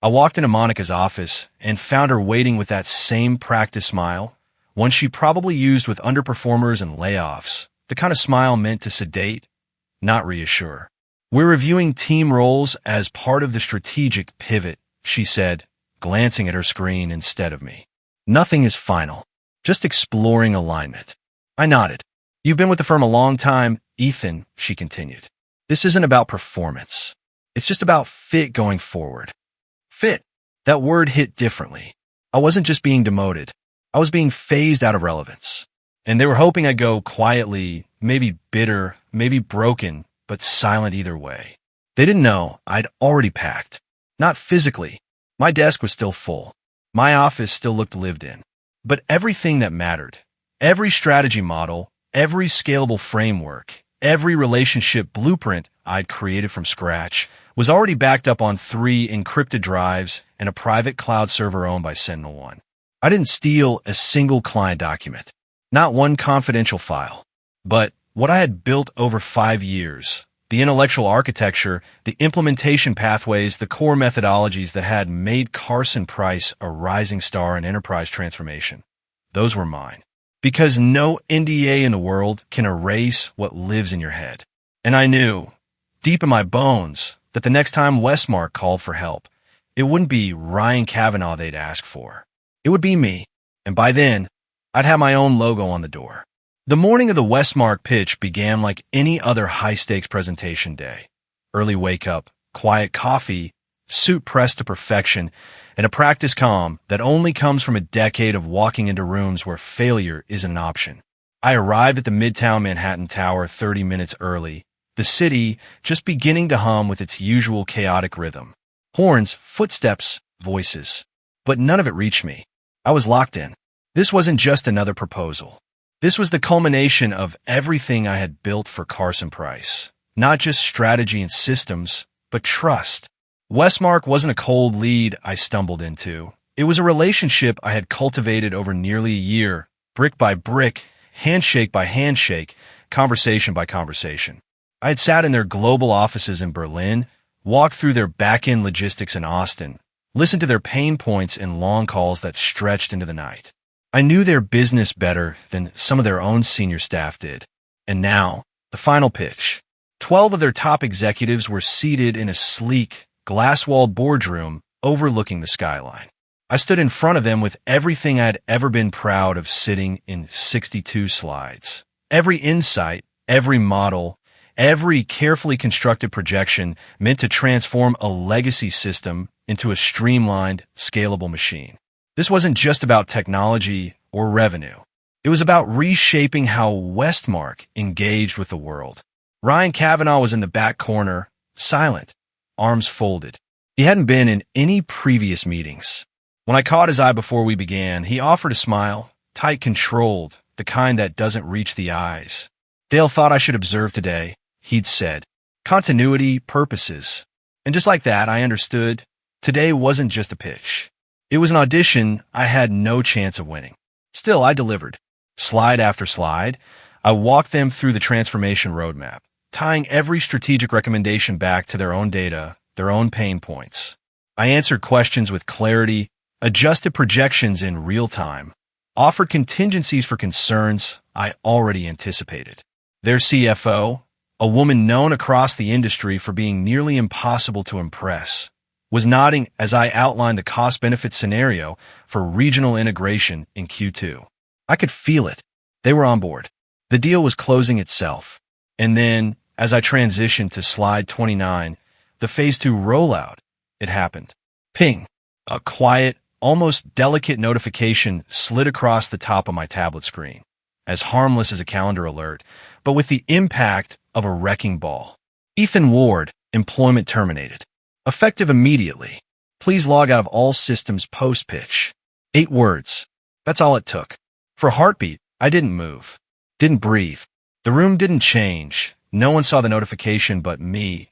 I walked into Monica's office and found her waiting with that same practice smile, one she probably used with underperformers and layoffs, the kind of smile meant to sedate, not reassure. "We're reviewing team roles as part of the strategic pivot," she said, glancing at her screen instead of me. "Nothing is final, just exploring alignment." I nodded. "You've been with the firm a long time, Ethan," she continued. "This isn't about performance. It's just about fit going forward." Fit. That word hit differently. I wasn't just being demoted. I was being phased out of relevance. And they were hoping I'd go quietly, maybe bitter, maybe broken, but silent either way. They didn't know I'd already packed. Not physically. My desk was still full. My office still looked lived in. But everything that mattered, every strategy model, every scalable framework, every relationship blueprint I'd created from scratch was already backed up on 3 encrypted drives and a private cloud server owned by SentinelOne. I didn't steal a single client document, not one confidential file. But what I had built over 5 years, the intellectual architecture, the implementation pathways, the core methodologies that had made Carson Price a rising star in enterprise transformation, those were mine. Because no NDA in the world can erase what lives in your head. And I knew, deep in my bones, that the next time Westmark called for help, it wouldn't be Ryan Kavanaugh they'd ask for. It would be me. And by then, I'd have my own logo on the door. The morning of the Westmark pitch began like any other high-stakes presentation day. Early wake-up, quiet coffee, suit pressed to perfection, and a practice calm that only comes from a decade of walking into rooms where failure isn't an option. I arrived at the Midtown Manhattan Tower 30 minutes early, the city just beginning to hum with its usual chaotic rhythm. Horns, footsteps, voices. But none of it reached me. I was locked in. This wasn't just another proposal. This was the culmination of everything I had built for Carson Price. Not just strategy and systems, but trust. Westmark wasn't a cold lead I stumbled into. It was a relationship I had cultivated over nearly a year, brick by brick, handshake by handshake, conversation by conversation. I had sat in their global offices in Berlin, walked through their back-end logistics in Austin, listened to their pain points in long calls that stretched into the night. I knew their business better than some of their own senior staff did. And now, the final pitch. 12 of their top executives were seated in a sleek, glass-walled boardroom overlooking the skyline. I stood in front of them with everything I'd ever been proud of sitting in 62 slides. Every insight, every model, every carefully constructed projection meant to transform a legacy system into a streamlined, scalable machine. This wasn't just about technology or revenue. It was about reshaping how Westmark engaged with the world. Ryan Kavanaugh was in the back corner, silent, arms folded. He hadn't been in any previous meetings. When I caught his eye before we began, he offered a smile, tight, controlled, the kind that doesn't reach the eyes. "Dale thought I should observe today," he'd said. "Continuity, purposes." And just like that, I understood. Today wasn't just a pitch. It was an audition I had no chance of winning. Still, I delivered. Slide after slide, I walked them through the transformation roadmap, tying every strategic recommendation back to their own data, their own pain points. I answered questions with clarity, adjusted projections in real time, offered contingencies for concerns I already anticipated. Their CFO, a woman known across the industry for being nearly impossible to impress, was nodding as I outlined the cost-benefit scenario for regional integration in Q2. I could feel it. They were on board. The deal was closing itself. And then, as I transitioned to slide 29, the Phase 2 rollout, it happened. Ping. A quiet, almost delicate notification slid across the top of my tablet screen, as harmless as a calendar alert, but with the impact of a wrecking ball. Ethan Ward, employment terminated. Effective immediately. Please log out of all systems post-pitch. 8 words. That's all it took. For a heartbeat, I didn't move. Didn't breathe. The room didn't change. No one saw the notification but me.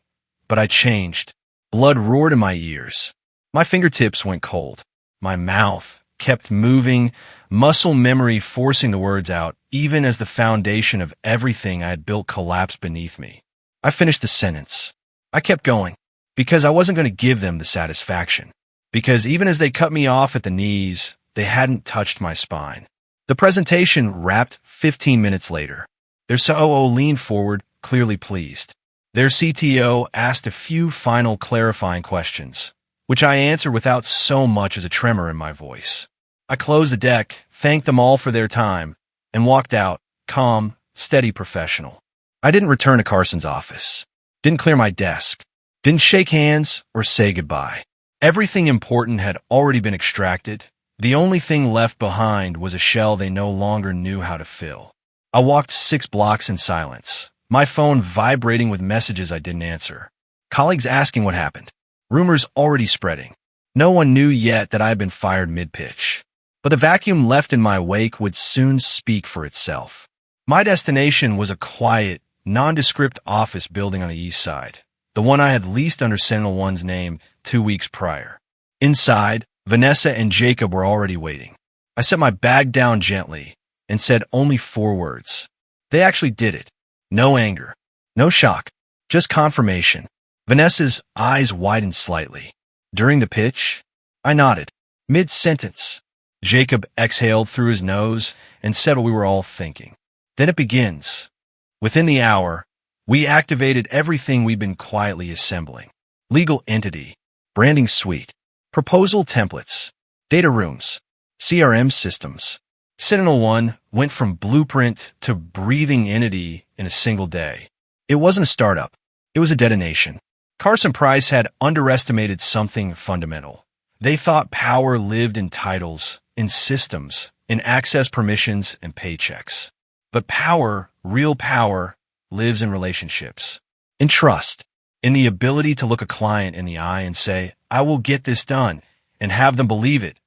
But I changed. Blood roared in my ears. My fingertips went cold. My mouth kept moving, muscle memory forcing the words out, even as the foundation of everything I had built collapsed beneath me. I finished the sentence. I kept going, because I wasn't going to give them the satisfaction. because even as they cut me off at the knees, they hadn't touched my spine. The presentation wrapped 15 minutes later. Their COO leaned forward, clearly pleased. Their CTO asked a few final clarifying questions, which I answered without so much as a tremor in my voice. I closed the deck, thanked them all for their time, and walked out, calm, steady professional. I didn't return to Carson's office. Didn't clear my desk. Didn't shake hands or say goodbye. Everything important had already been extracted. The only thing left behind was a shell they no longer knew how to fill. I walked 6 blocks in silence, my phone vibrating with messages I didn't answer. Colleagues asking what happened. Rumors already spreading. No one knew yet that I had been fired mid-pitch. But the vacuum left in my wake would soon speak for itself. My destination was a quiet, nondescript office building on the east side, the one I had leased under SentinelOne's name 2 weeks prior. Inside, Vanessa and Jacob were already waiting. I set my bag down gently and said only 4 words. They actually did it. No anger, no shock, just confirmation. Vanessa's eyes widened slightly. During the pitch, I nodded. Mid-sentence, Jacob exhaled through his nose and said what we were all thinking. Then it begins. Within the hour, we activated everything we'd been quietly assembling. Legal entity, branding suite, proposal templates, data rooms, CRM systems. SentinelOne went from blueprint to breathing entity in a single day. It wasn't a startup. It was a detonation. Carson Price had underestimated something fundamental. They thought power lived in titles, in systems, in access permissions and paychecks. But power, real power, lives in relationships, in trust, in the ability to look a client in the eye and say, I will get this done, and have them believe it,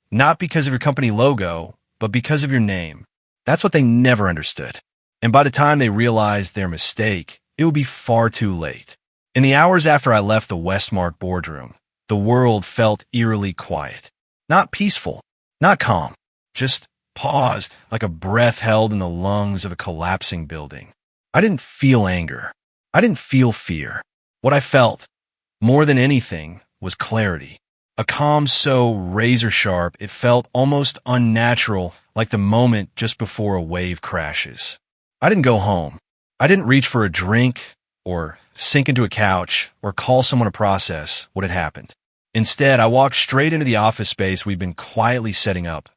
not because of your company logo, but because of your name. That's what they never understood. And by the time they realized their mistake, it would be far too late. In the hours after I left the Westmark boardroom, the world felt eerily quiet. Not peaceful, not calm, just paused like a breath held in the lungs of a collapsing building. I didn't feel anger. I didn't feel fear. What I felt, more than anything, was clarity. A calm so razor-sharp it felt almost unnatural, like the moment just before a wave crashes. I didn't go home. I didn't reach for a drink or sink into a couch or call someone to process what had happened. Instead, I walked straight into the office space we'd been quietly setting up.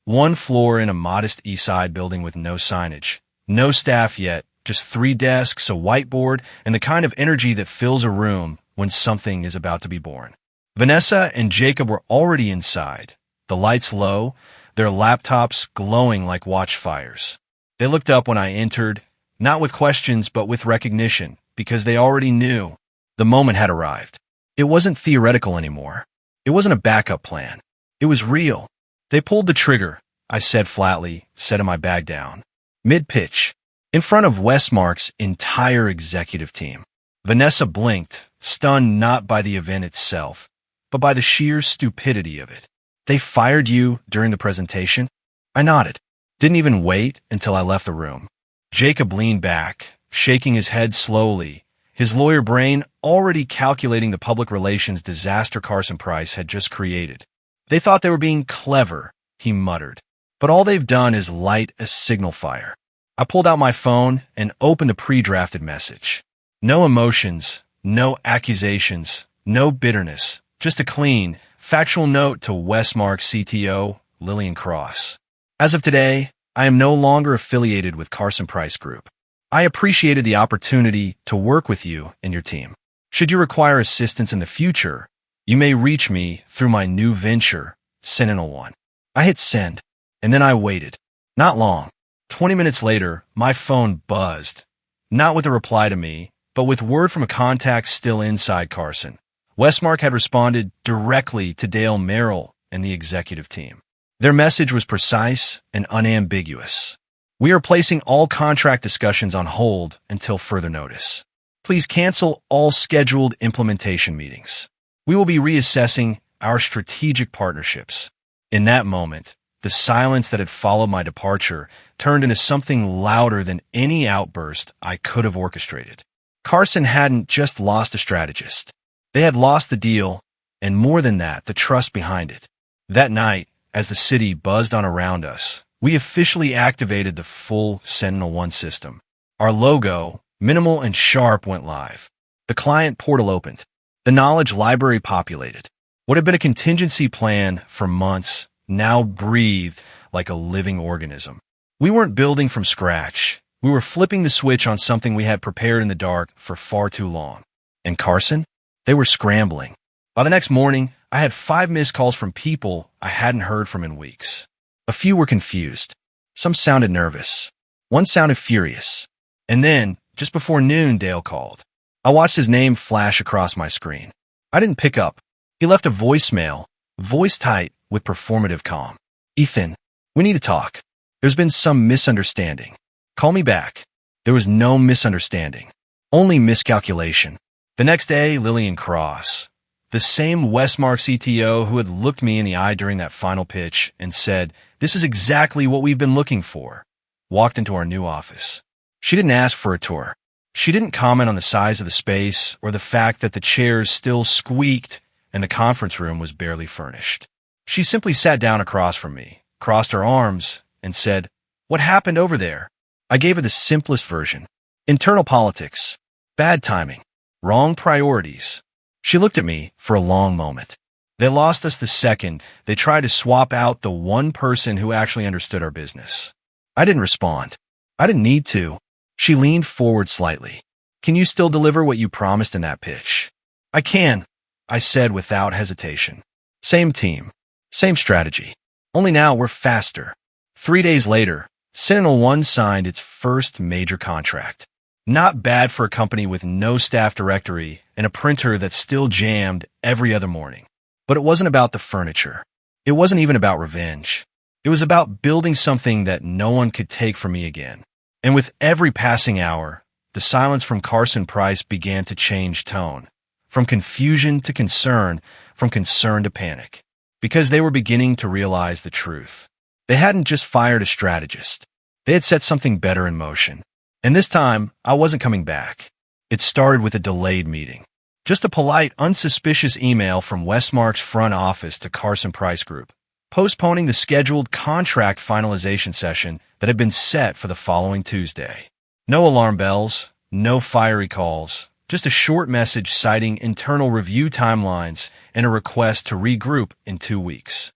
1 floor in a modest East Side building with no signage. No staff yet, just 3 desks, a whiteboard, and the kind of energy that fills a room when something is about to be born. Vanessa and Jacob were already inside, the lights low, their laptops glowing like watchfires. They looked up when I entered, not with questions but with recognition, because they already knew the moment had arrived. It wasn't theoretical anymore. It wasn't a backup plan. It was real. They pulled the trigger, I said flatly, setting my bag down. Mid-pitch, in front of Westmark's entire executive team. Vanessa blinked, stunned not by the event itself, but by the sheer stupidity of it. They fired you during the presentation? I nodded. Didn't even wait until I left the room. Jacob leaned back, shaking his head slowly, his lawyer brain already calculating the public relations disaster Carson Price had just created. They thought they were being clever, he muttered. But all they've done is light a signal fire. I pulled out my phone and opened a pre-drafted message. No emotions, no accusations, no bitterness, just a clean, factual note to Westmark CTO, Lillian Cross. As of today, I am no longer affiliated with Carson Price Group. I appreciated the opportunity to work with you and your team. Should you require assistance in the future, you may reach me through my new venture, SentinelOne. I hit send, and then I waited. Not long. 20 minutes later, my phone buzzed. Not with a reply to me, but with word from a contact still inside Carson. Westmark had responded directly to Dale Merrill and the executive team. Their message was precise and unambiguous. We are placing all contract discussions on hold until further notice. Please cancel all scheduled implementation meetings. We will be reassessing our strategic partnerships. In that moment, the silence that had followed my departure turned into something louder than any outburst I could have orchestrated. Carson hadn't just lost a strategist. They had lost the deal, and more than that, the trust behind it. That night, as the city buzzed on around us, we officially activated the full Sentinel-1 system. Our logo, minimal and sharp, went live. The client portal opened. The knowledge library populated. What had been a contingency plan for months now breathed like a living organism. We weren't building from scratch. We were flipping the switch on something we had prepared in the dark for far too long. And Carson? They were scrambling. By the next morning, I had 5 missed calls from people I hadn't heard from in weeks. A few were confused. Some sounded nervous. One sounded furious. And then, just before noon, Dale called. I watched his name flash across my screen. I didn't pick up. He left a voicemail, voice tight with performative calm. "Ethan, we need to talk. There's been some misunderstanding. Call me back." There was no misunderstanding, only miscalculation. The next day, Lillian Cross, the same Westmark CTO who had looked me in the eye during that final pitch and said, "This is exactly what we've been looking for," walked into our new office. She didn't ask for a tour. She didn't comment on the size of the space or the fact that the chairs still squeaked and the conference room was barely furnished. She simply sat down across from me, crossed her arms, and said, "What happened over there?" I gave her the simplest version. Internal politics. Bad timing. Wrong priorities. She looked at me for a long moment. They lost us the second they tried to swap out the one person who actually understood our business. I didn't respond. I didn't need to. She leaned forward slightly. "Can you still deliver what you promised in that pitch?" "I can," I said without hesitation. Same team. Same strategy. Only now we're faster. 3 days later, Sentinel-1 signed its first major contract. Not bad for a company with no staff directory and a printer that still jammed every other morning. But it wasn't about the furniture. It wasn't even about revenge. It was about building something that no one could take from me again. And with every passing hour, the silence from Carson Price began to change tone. From confusion to concern, from concern to panic. Because they were beginning to realize the truth. They hadn't just fired a strategist. They had set something better in motion. And this time, I wasn't coming back. It started with a delayed meeting. Just a polite, unsuspicious email from Westmark's front office to Carson Price Group, postponing the scheduled contract finalization session that had been set for the following Tuesday. No alarm bells, no fiery calls, just a short message citing internal review timelines and a request to regroup in 2 weeks.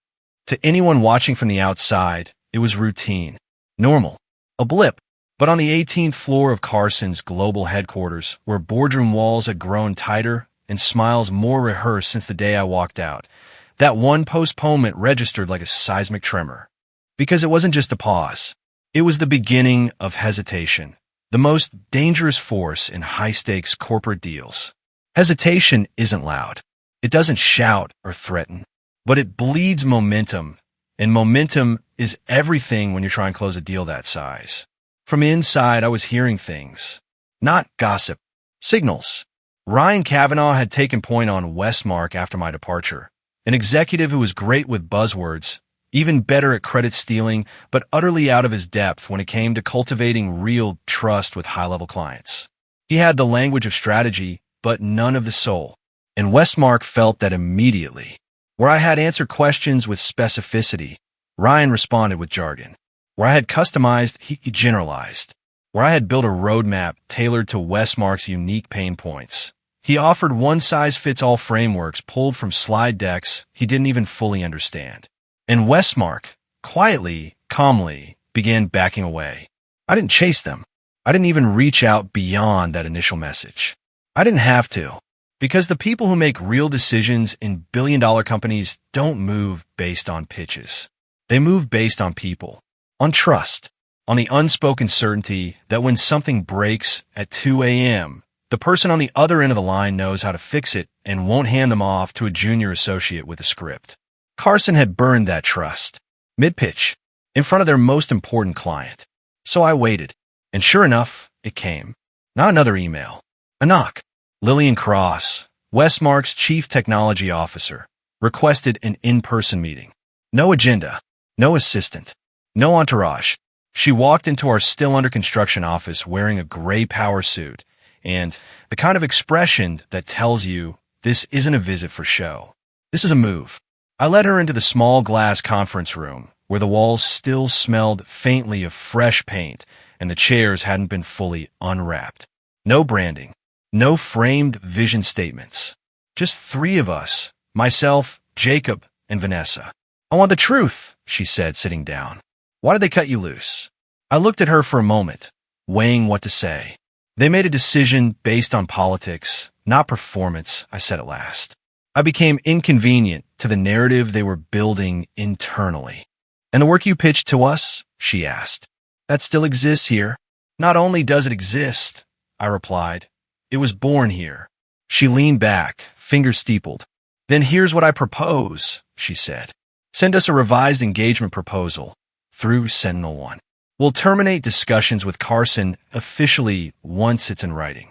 To anyone watching from the outside, it was routine, normal, a blip. But on the 18th floor of Carson's global headquarters, where boardroom walls had grown tighter and smiles more rehearsed since the day I walked out, that one postponement registered like a seismic tremor. Because it wasn't just a pause. It was the beginning of hesitation, the most dangerous force in high-stakes corporate deals. Hesitation isn't loud. It doesn't shout or threaten, but it bleeds momentum, and momentum is everything when you're trying to close a deal that size. From inside, I was hearing things. Not gossip. Signals. Ryan Kavanaugh had taken point on Westmark after my departure. An executive who was great with buzzwords, even better at credit stealing, but utterly out of his depth when it came to cultivating real trust with high-level clients. He had the language of strategy, but none of the soul. And Westmark felt that immediately. Where I had answered questions with specificity, Ryan responded with jargon. Where I had customized, he generalized. Where I had built a roadmap tailored to Westmark's unique pain points, he offered one-size-fits-all frameworks pulled from slide decks he didn't even fully understand. And Westmark, quietly, calmly, began backing away. I didn't chase them. I didn't even reach out beyond that initial message. I didn't have to. Because the people who make real decisions in billion-dollar companies don't move based on pitches. They move based on people. On trust, on the unspoken certainty that when something breaks at 2 a.m., the person on the other end of the line knows how to fix it and won't hand them off to a junior associate with a script. Carson had burned that trust, mid-pitch, in front of their most important client. So I waited, and sure enough, it came. Not another email. A knock. Lillian Cross, Westmark's chief technology officer, requested an in-person meeting. No agenda, no assistant. No entourage. She walked into our still-under-construction office wearing a gray power suit and the kind of expression that tells you this isn't a visit for show. This is a move. I led her into the small glass conference room, where the walls still smelled faintly of fresh paint and the chairs hadn't been fully unwrapped. No branding, no framed vision statements. Just three of us, myself, Jacob, and Vanessa. I want the truth, she said, sitting down. Why did they cut you loose? I looked at her for a moment, weighing what to say. They made a decision based on politics, not performance, I said at last. I became inconvenient to the narrative they were building internally. And the work you pitched to us? She asked. That still exists here. Not only does it exist, I replied, it was born here. She leaned back, fingers steepled. Then here's what I propose, she said. Send us a revised engagement proposal through SentinelOne. We'll terminate discussions with Carson officially once it's in writing.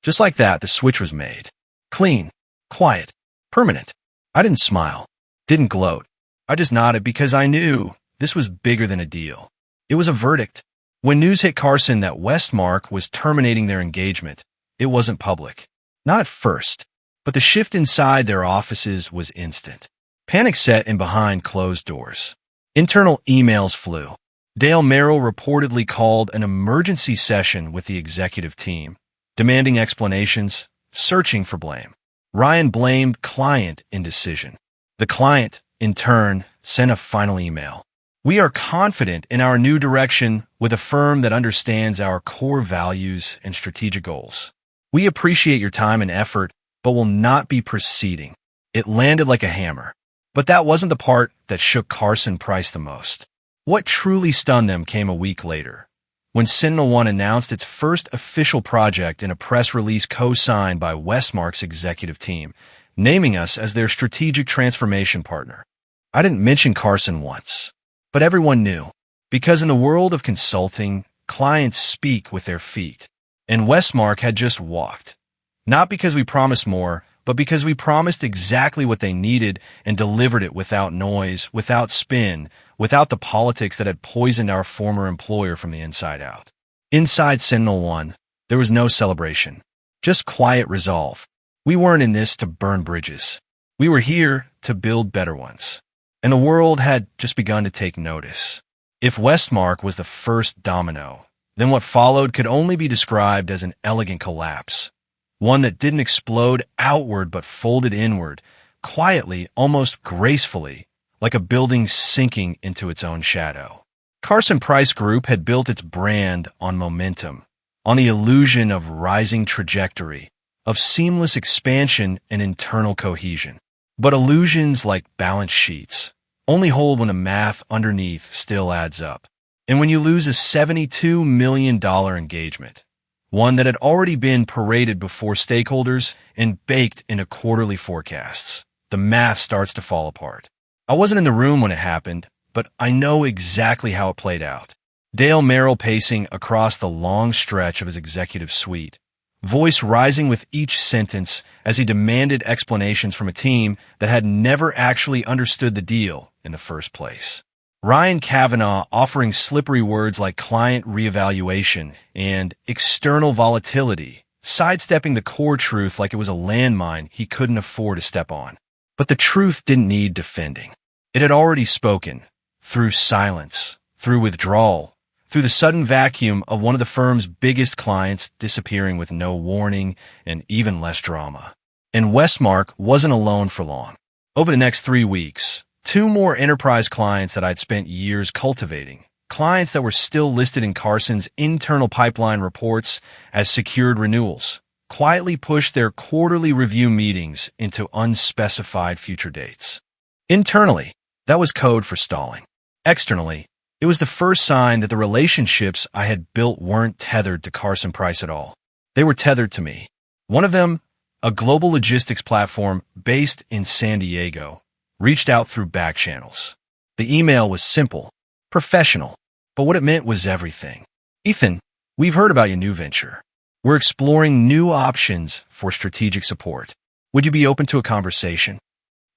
Just like that, the switch was made. Clean, quiet, permanent. I didn't smile, didn't gloat. I just nodded because I knew this was bigger than a deal. It was a verdict. When news hit Carson that Westmark was terminating their engagement, it wasn't public. Not at first, but the shift inside their offices was instant. Panic set in behind closed doors. Internal emails flew. Dale Merrill reportedly called an emergency session with the executive team, demanding explanations, searching for blame. Ryan blamed client indecision. The client, in turn, sent a final email. We are confident in our new direction with a firm that understands our core values and strategic goals. We appreciate your time and effort, but will not be proceeding. It landed like a hammer. But that wasn't the part that shook Carson Price the most. What truly stunned them came a week later, when SentinelOne announced its first official project in a press release co-signed by Westmark's executive team, naming us as their strategic transformation partner. I didn't mention Carson once, but everyone knew, because in the world of consulting, clients speak with their feet, and Westmark had just walked. Not because we promised more, but because we promised exactly what they needed and delivered it without noise, without spin, without the politics that had poisoned our former employer from the inside out. Inside SentinelOne, there was no celebration, just quiet resolve. We weren't in this to burn bridges. We were here to build better ones. And the world had just begun to take notice. If Westmark was the first domino, then what followed could only be described as an elegant collapse. One that didn't explode outward but folded inward, quietly, almost gracefully, like a building sinking into its own shadow. Carson Price Group had built its brand on momentum, on the illusion of rising trajectory, of seamless expansion and internal cohesion. But illusions like balance sheets only hold when the math underneath still adds up. And when you lose a $72 million engagement, one that had already been paraded before stakeholders and baked into quarterly forecasts, the math starts to fall apart. I wasn't in the room when it happened, but I know exactly how it played out. Dale Merrill pacing across the long stretch of his executive suite, voice rising with each sentence as he demanded explanations from a team that had never actually understood the deal in the first place. Ryan Kavanaugh offering slippery words like client reevaluation and external volatility, sidestepping the core truth like it was a landmine he couldn't afford to step on. But the truth didn't need defending. It had already spoken, through silence, through withdrawal, through the sudden vacuum of one of the firm's biggest clients disappearing with no warning and even less drama. And Westmark wasn't alone for long. Over the next 3 weeks, 2 more enterprise clients that I'd spent years cultivating, clients that were still listed in Carson's internal pipeline reports as secured renewals, quietly pushed their quarterly review meetings into unspecified future dates. Internally, that was code for stalling. Externally, it was the first sign that the relationships I had built weren't tethered to Carson Price at all. They were tethered to me. One of them, a global logistics platform based in San Diego, reached out through back channels. The email was simple, professional, but what it meant was everything. Ethan, we've heard about your new venture. We're exploring new options for strategic support. Would you be open to a conversation?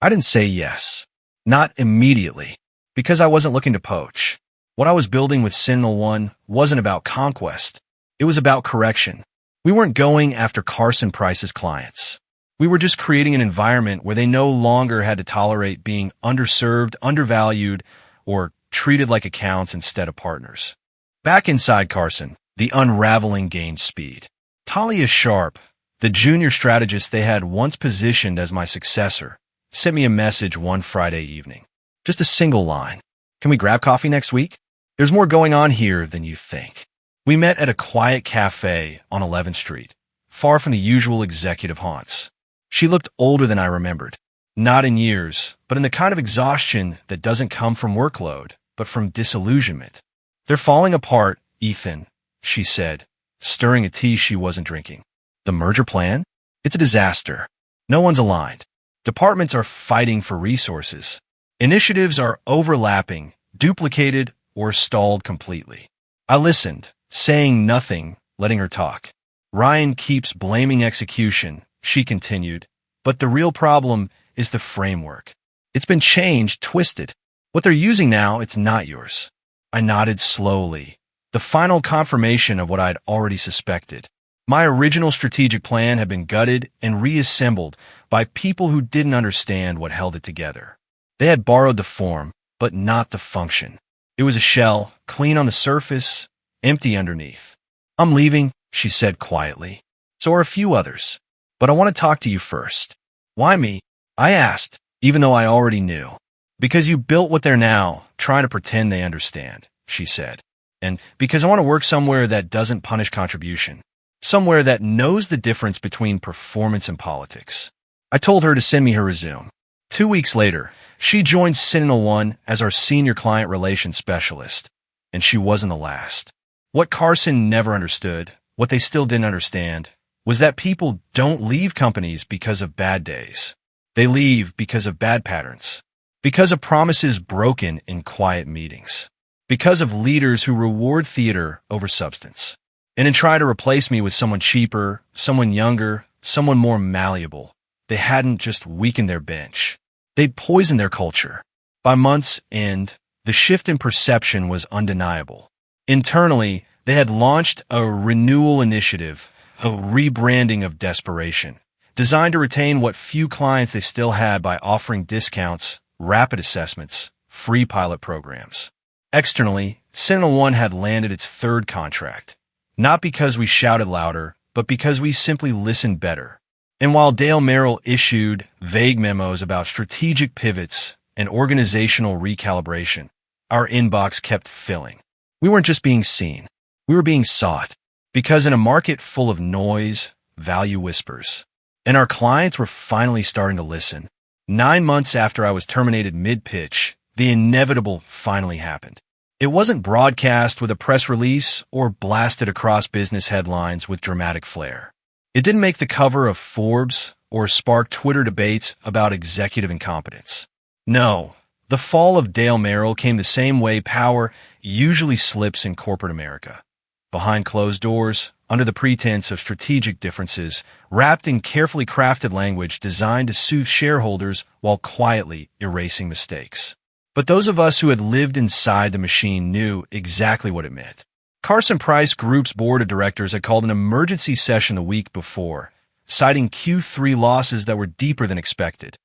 I didn't say yes. Not immediately, because I wasn't looking to poach. What I was building with SentinelOne wasn't about conquest. It was about correction. We weren't going after Carson Price's clients. We were just creating an environment where they no longer had to tolerate being underserved, undervalued, or treated like accounts instead of partners. Back inside Carson, the unraveling gained speed. Talia Sharp, the junior strategist they had once positioned as my successor, sent me a message one Friday evening. Just a single line. Can we grab coffee next week? There's more going on here than you think. We met at a quiet cafe on 11th Street, far from the usual executive haunts. She looked older than I remembered. Not in years, but in the kind of exhaustion that doesn't come from workload, but from disillusionment. They're falling apart, Ethan, she said, stirring a tea she wasn't drinking. The merger plan? It's a disaster. No one's aligned. Departments are fighting for resources. Initiatives are overlapping, duplicated, or stalled completely. I listened, saying nothing, letting her talk. Ryan keeps blaming execution, she continued, but the real problem is the framework. It's been changed, twisted. What they're using now, it's not yours. I nodded slowly, the final confirmation of what I'd already suspected. My original strategic plan had been gutted and reassembled by people who didn't understand what held it together. They had borrowed the form, but not the function. It was a shell, clean on the surface, empty underneath. I'm leaving, she said quietly. So are a few others. But I want to talk to you first. Why me? I asked, even though I already knew. Because you built what they're now trying to pretend they understand, she said. And because I want to work somewhere that doesn't punish contribution. Somewhere that knows the difference between performance and politics. I told her to send me her resume. 2 weeks later, she joined Sentinel One as our senior client relations specialist. And she wasn't the last. What Carson never understood, what they still didn't understand, was that people don't leave companies because of bad days. They leave because of bad patterns. Because of promises broken in quiet meetings. Because of leaders who reward theater over substance. And then try to replace me with someone cheaper, someone younger, someone more malleable. They hadn't just weakened their bench. They'd poisoned their culture. By month's end, the shift in perception was undeniable. Internally, they had launched a renewal initiative, a rebranding of desperation, designed to retain what few clients they still had by offering discounts, rapid assessments, free pilot programs. Externally, Sentinel One had landed its third contract. Not because we shouted louder, but because we simply listened better. And while Dale Merrill issued vague memos about strategic pivots and organizational recalibration, our inbox kept filling. We weren't just being seen. We were being sought. Because in a market full of noise, value whispers. And our clients were finally starting to listen. 9 months after I was terminated mid-pitch, the inevitable finally happened. It wasn't broadcast with a press release or blasted across business headlines with dramatic flair. It didn't make the cover of Forbes or spark Twitter debates about executive incompetence. No, the fall of Dale Merrill came the same way power usually slips in corporate America. Behind closed doors, under the pretense of strategic differences, wrapped in carefully crafted language designed to soothe shareholders while quietly erasing mistakes. But those of us who had lived inside the machine knew exactly what it meant. Carson Price Group's board of directors had called an emergency session the week before, citing Q3 losses that were deeper than expected.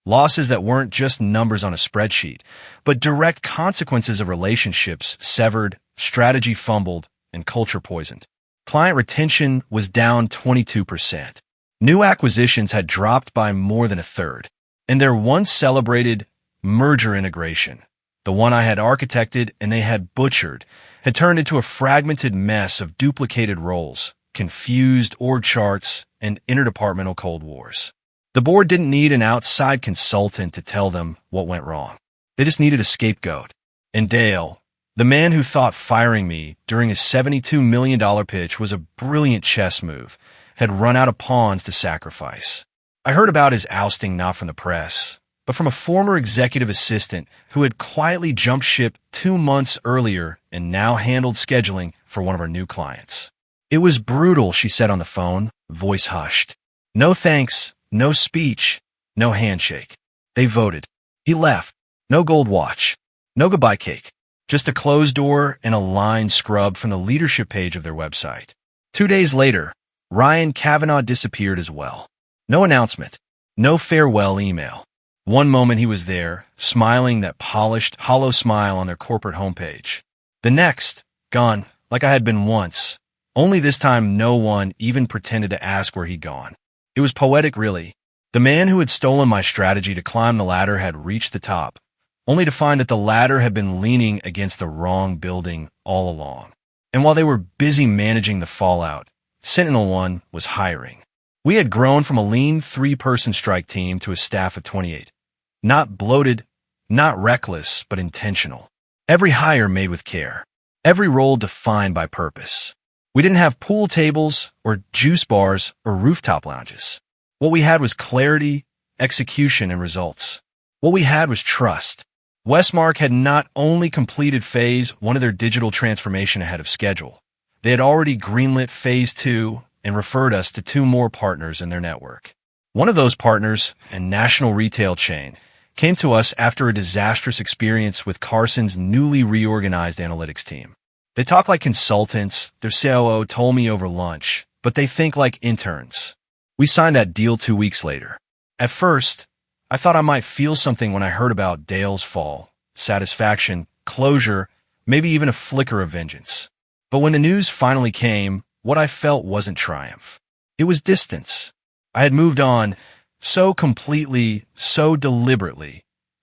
Losses that weren't just numbers on a spreadsheet, but direct consequences of relationships severed, strategy fumbled, and culture poisoned. Client retention was down 22%. New acquisitions had dropped by more than a third. And their once celebrated merger integration, the one I had architected and they had butchered, had turned into a fragmented mess of duplicated roles, confused org charts, and interdepartmental cold wars. The board didn't need an outside consultant to tell them what went wrong. They just needed a scapegoat. And Dale, the man who thought firing me during his $72 million pitch was a brilliant chess move, had run out of pawns to sacrifice. I heard about his ousting not from the press, but from a former executive assistant who had quietly jumped ship 2 months earlier and now handled scheduling for one of our new clients. It was brutal, she said on the phone, voice hushed. No thanks, no speech, no handshake. They voted. He left. No gold watch. No goodbye cake. Just a closed door and a line scrubbed from the leadership page of their website. 2 days later, Ryan Kavanaugh disappeared as well. No announcement. No farewell email. One moment he was there, smiling that polished, hollow smile on their corporate homepage. The next, gone, like I had been once. Only this time no one even pretended to ask where he'd gone. It was poetic, really. The man who had stolen my strategy to climb the ladder had reached the top, only to find that the ladder had been leaning against the wrong building all along. And while they were busy managing the fallout, Sentinel-1 was hiring. We had grown from a lean 3-person strike team to a staff of 28. Not bloated, not reckless, but intentional. Every hire made with care. Every role defined by purpose. We didn't have pool tables or juice bars or rooftop lounges. What we had was clarity, execution, and results. What we had was trust. Westmark had not only completed Phase 1 of their digital transformation ahead of schedule, they had already greenlit Phase 2 and referred us to 2 more partners in their network. One of those partners, a national retail chain, came to us after a disastrous experience with Carson's newly reorganized analytics team. They talk like consultants, their COO told me over lunch, but they think like interns. We signed that deal 2 weeks later. At first, I thought I might feel something when I heard about Dale's fall, satisfaction, closure, maybe even a flicker of vengeance. But when the news finally came, what I felt wasn't triumph. It was distance. I had moved on so completely, so deliberately,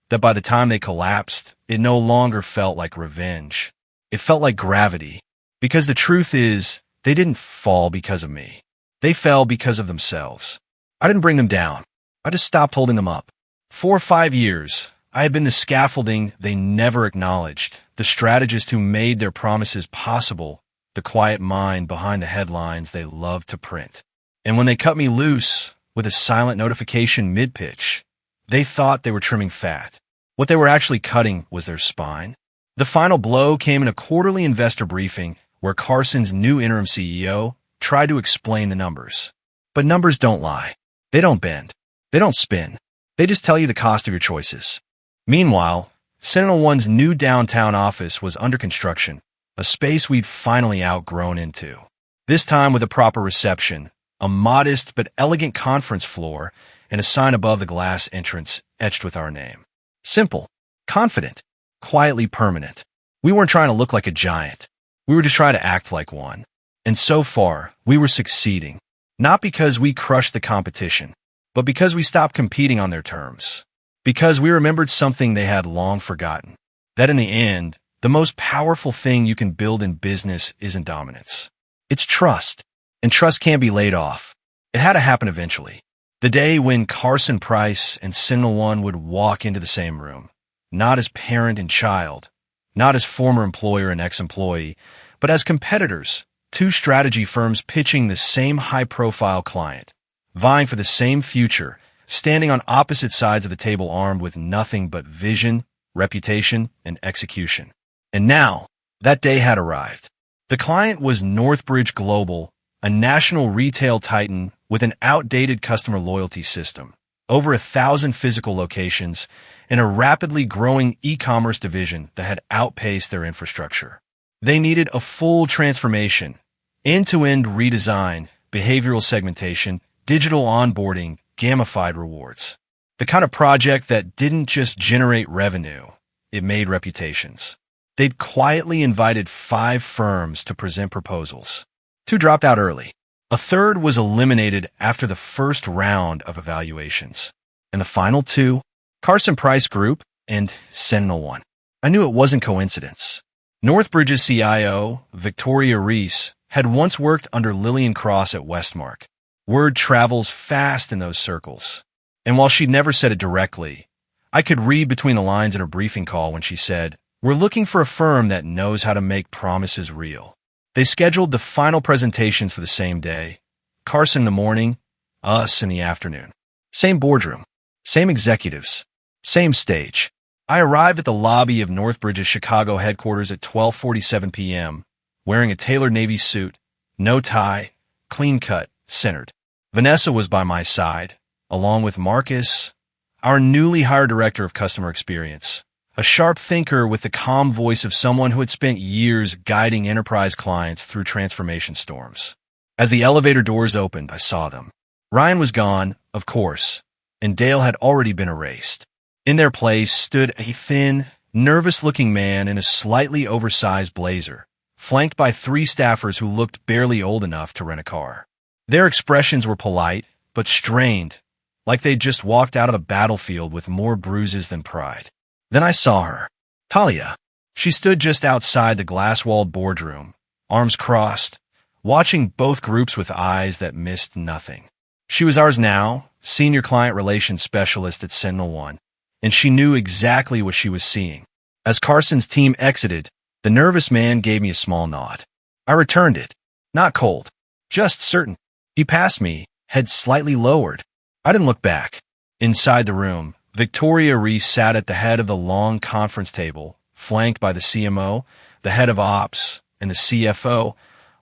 that by the time they collapsed, it no longer felt like revenge. It felt like gravity. Because the truth is, they didn't fall because of me. They fell because of themselves. I didn't bring them down. I just stopped holding them up. 4 or 5 years, I had been the scaffolding they never acknowledged, the strategist who made their promises possible, the quiet mind behind the headlines they loved to print. And when they cut me loose with a silent notification mid-pitch, they thought they were trimming fat. What they were actually cutting was their spine. The final blow came in a quarterly investor briefing where Carson's new interim CEO tried to explain the numbers. But numbers don't lie. They don't bend. They don't spin. They just tell you the cost of your choices. Meanwhile, Sentinel-1's new downtown office was under construction, a space we'd finally outgrown into. This time with a proper reception, a modest but elegant conference floor, and a sign above the glass entrance etched with our name. Simple, confident, quietly permanent. We weren't trying to look like a giant. We were just trying to act like one. And so far, we were succeeding. Not because we crushed the competition, but because we stopped competing on their terms. Because we remembered something they had long forgotten. That in the end, the most powerful thing you can build in business isn't dominance. It's trust. And trust can't be laid off. It had to happen eventually. The day when Carson Price and Sentinel-1 would walk into the same room. Not as parent and child. Not as former employer and ex-employee. But as competitors. 2 strategy firms pitching the same high-profile client. Vying for the same future, standing on opposite sides of the table armed with nothing but vision, reputation, and execution. And now, that day had arrived. The client was Northbridge Global, a national retail titan with an outdated customer loyalty system, over 1,000 physical locations, and a rapidly growing e-commerce division that had outpaced their infrastructure. They needed a full transformation, end-to-end redesign, behavioral segmentation, digital onboarding, gamified rewards. The kind of project that didn't just generate revenue, it made reputations. They'd quietly invited 5 firms to present proposals. 2 dropped out early. A third was eliminated after the first round of evaluations. And the final 2, Carson Price Group and Sentinel-1. I knew it wasn't coincidence. Northbridge's CIO, Victoria Reese, had once worked under Lillian Cross at Westmark. Word travels fast in those circles. And while she'd never said it directly, I could read between the lines in her briefing call when she said, "We're looking for a firm that knows how to make promises real." They scheduled the final presentations for the same day. Carson in the morning, us in the afternoon. Same boardroom, same executives, same stage. I arrived at the lobby of Northbridge's Chicago headquarters at 12:47 p.m., wearing a tailored navy suit, no tie, clean cut, centered. Vanessa was by my side, along with Marcus, our newly hired director of customer experience, a sharp thinker with the calm voice of someone who had spent years guiding enterprise clients through transformation storms. As the elevator doors opened, I saw them. Ryan was gone, of course, and Dale had already been erased. In their place stood a thin, nervous-looking man in a slightly oversized blazer, flanked by three staffers who looked barely old enough to rent a car. Their expressions were polite, but strained, like they'd just walked out of a battlefield with more bruises than pride. Then I saw her. Talia. She stood just outside the glass-walled boardroom, arms crossed, watching both groups with eyes that missed nothing. She was ours now, senior client relations specialist at Sentinel One, and she knew exactly what she was seeing. As Carson's team exited, the nervous man gave me a small nod. I returned it. Not cold, just certain. He passed me, head slightly lowered. I didn't look back. Inside the room, Victoria Reese sat at the head of the long conference table, flanked by the CMO, the head of ops, and the CFO,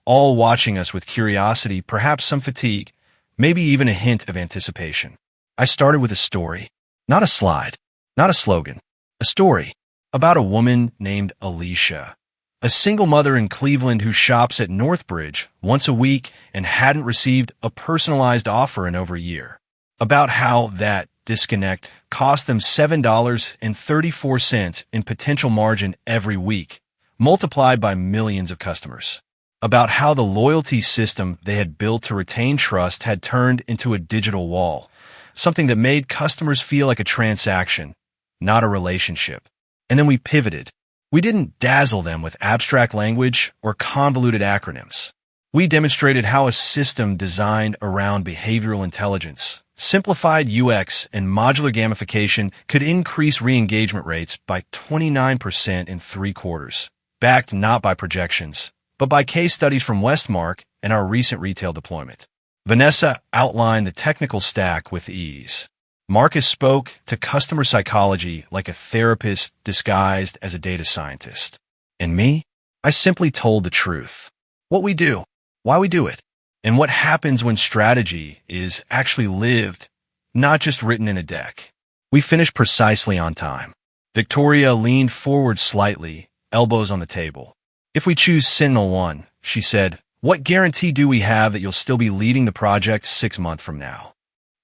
all watching us with curiosity, perhaps some fatigue, maybe even a hint of anticipation. I started with a story. Not a slide, not a slogan. A story about a woman named Alicia, a single mother in Cleveland who shops at Northbridge once a week and hadn't received a personalized offer in over a year. About how that disconnect cost them $7.34 in potential margin every week, multiplied by millions of customers. About how the loyalty system they had built to retain trust had turned into a digital wall, something that made customers feel like a transaction, not a relationship. And then we pivoted. We didn't dazzle them with abstract language or convoluted acronyms. We demonstrated how a system designed around behavioral intelligence, simplified UX, and modular gamification could increase re-engagement rates by 29% in 3 quarters, backed not by projections, but by case studies from Westmark and our recent retail deployment. Vanessa outlined the technical stack with ease. Marcus spoke to customer psychology like a therapist disguised as a data scientist. And me? I simply told the truth. What we do, why we do it, and what happens when strategy is actually lived, not just written in a deck. We finished precisely on time. Victoria leaned forward slightly, elbows on the table. If we choose Sentinel One, she said, what guarantee do we have that you'll still be leading the project 6 months from now?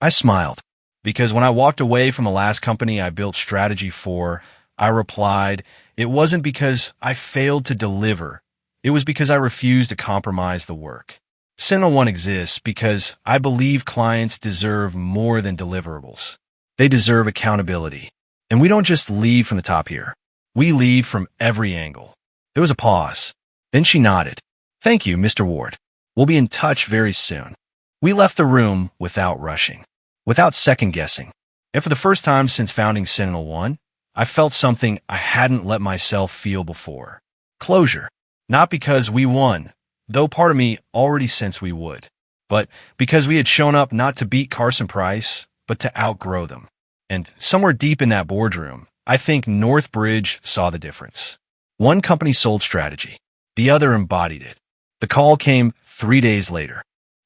I smiled, because when I walked away from the last company I built strategy for, I replied, it wasn't because I failed to deliver. It was because I refused to compromise the work. Sentinel One exists because I believe clients deserve more than deliverables. They deserve accountability. And we don't just lead from the top here. We lead from every angle. There was a pause. Then she nodded. Thank you, Mr. Ward. We'll be in touch very soon. We left the room without rushing, without second-guessing. And for the first time since founding Sentinel One, I felt something I hadn't let myself feel before. Closure. Not because we won, though part of me already sensed we would, but because we had shown up not to beat Carson Price, but to outgrow them. And somewhere deep in that boardroom, I think Northbridge saw the difference. One company sold strategy. The other embodied it. The call came 3 days later.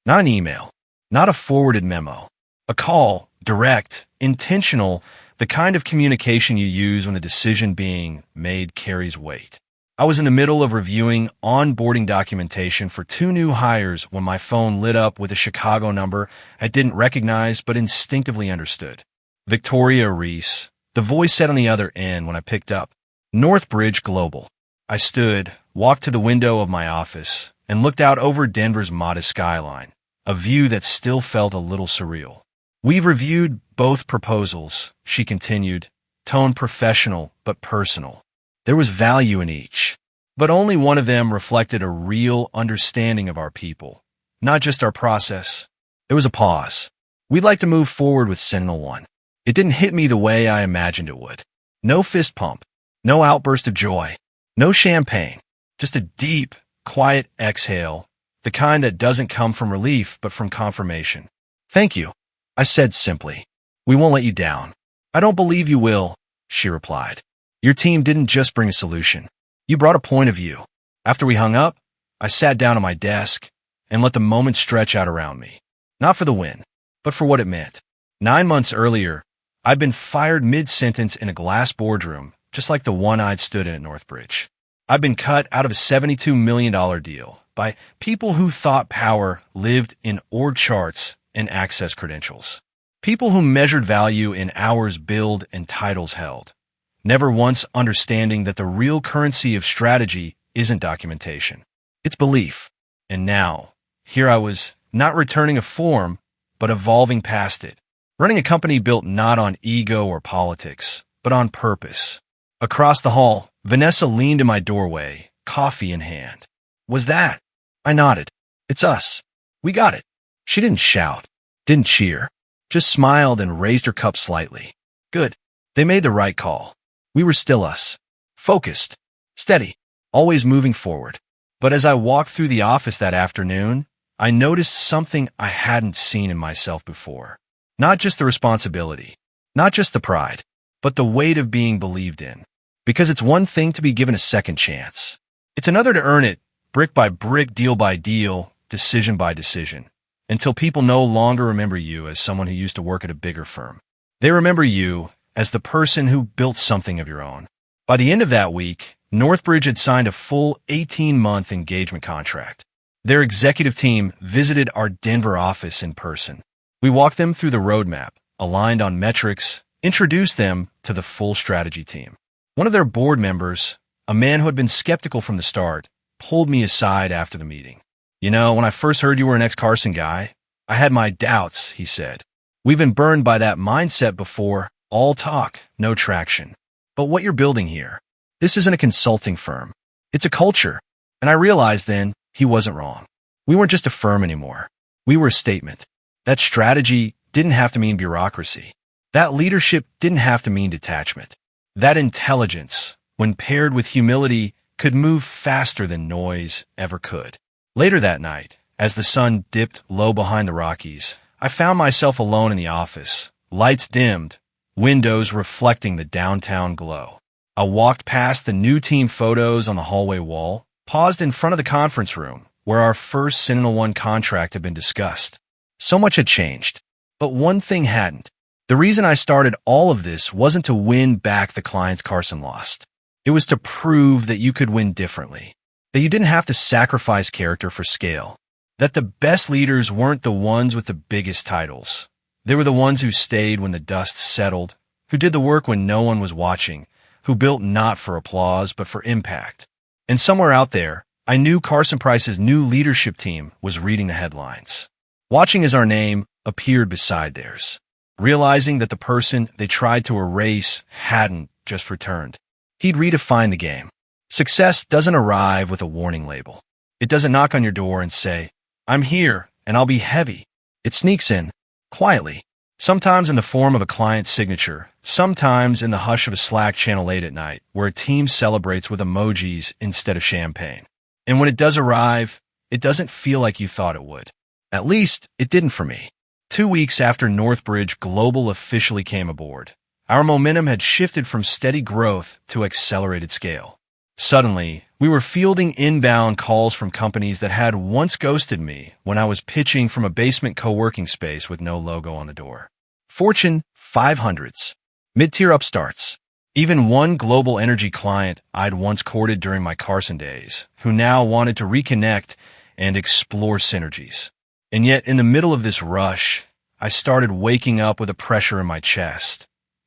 Not an email. Not a forwarded memo. A call, direct, intentional, the kind of communication you use when the decision being made carries weight. I was in the middle of reviewing onboarding documentation for 2 new hires when my phone lit up with a Chicago number I didn't recognize but instinctively understood. Victoria Reese. The voice said on the other end when I picked up, Northbridge Global. I stood, walked to the window of my office, and looked out over Denver's modest skyline, a view that still felt a little surreal. We've reviewed both proposals, she continued, tone professional but personal. There was value in each, but only one of them reflected a real understanding of our people, not just our process. There was a pause. We'd like to move forward with Sentinel One. It didn't hit me the way I imagined it would. No fist pump, no outburst of joy, no champagne, just a deep, quiet exhale, the kind that doesn't come from relief but from confirmation. Thank you, I said simply. We won't let you down. I don't believe you will, she replied. Your team didn't just bring a solution. You brought a point of view. After we hung up, I sat down at my desk and let the moment stretch out around me. Not for the win, but for what it meant. 9 months earlier, I'd been fired mid-sentence in a glass boardroom, just like the one I'd stood in at Northbridge. I'd been cut out of a $72 million deal by people who thought power lived in org charts and access credentials. People who measured value in hours billed and titles held, never once understanding that the real currency of strategy isn't documentation. It's belief. And now, here I was, not returning a form, but evolving past it. Running a company built not on ego or politics, but on purpose. Across the hall, Vanessa leaned in my doorway, coffee in hand. Was that? I nodded. It's us. We got it. She didn't shout, didn't cheer, just smiled and raised her cup slightly. Good. They made the right call. We were still us. Focused. Steady. Always moving forward. But as I walked through the office that afternoon, I noticed something I hadn't seen in myself before. Not just the responsibility, not just the pride, but the weight of being believed in. Because it's one thing to be given a second chance. It's another to earn it, brick by brick, deal by deal, decision by decision, until people no longer remember you as someone who used to work at a bigger firm. They remember you as the person who built something of your own. By the end of that week, Northbridge had signed a full 18-month engagement contract. Their executive team visited our Denver office in person. We walked them through the roadmap, aligned on metrics, introduced them to the full strategy team. One of their board members, a man who had been skeptical from the start, pulled me aside after the meeting. You know, when I first heard you were an ex-Carson guy, I had my doubts, he said. We've been burned by that mindset before, all talk, no traction. But what you're building here, this isn't a consulting firm. It's a culture. And I realized then he wasn't wrong. We weren't just a firm anymore. We were a statement. That strategy didn't have to mean bureaucracy. That leadership didn't have to mean detachment. That intelligence, when paired with humility, could move faster than noise ever could. Later that night, as the sun dipped low behind the Rockies, I found myself alone in the office, lights dimmed, windows reflecting the downtown glow. I walked past the new team photos on the hallway wall, paused in front of the conference room, where our first Sentinel One contract had been discussed. So much had changed, but one thing hadn't. The reason I started all of this wasn't to win back the clients Carson lost. It was to prove that you could win differently, that you didn't have to sacrifice character for scale, that the best leaders weren't the ones with the biggest titles. They were the ones who stayed when the dust settled, who did the work when no one was watching, who built not for applause but for impact. And somewhere out there, I knew Carson Price's new leadership team was reading the headlines, watching as our name appeared beside theirs, realizing that the person they tried to erase hadn't just returned. He'd redefined the game. Success doesn't arrive with a warning label. It doesn't knock on your door and say, I'm here and I'll be heavy. It sneaks in, quietly, sometimes in the form of a client's signature, sometimes in the hush of a Slack channel late at night, where a team celebrates with emojis instead of champagne. And when it does arrive, it doesn't feel like you thought it would. At least, it didn't for me. 2 weeks after Northbridge Global officially came aboard, our momentum had shifted from steady growth to accelerated scale. Suddenly, we were fielding inbound calls from companies that had once ghosted me when I was pitching from a basement co-working space with no logo on the door. Fortune 500s, mid-tier upstarts, even one global energy client I'd once courted during my Carson days, who now wanted to reconnect and explore synergies. And yet, in the middle of this rush, I started waking up with a pressure in my chest.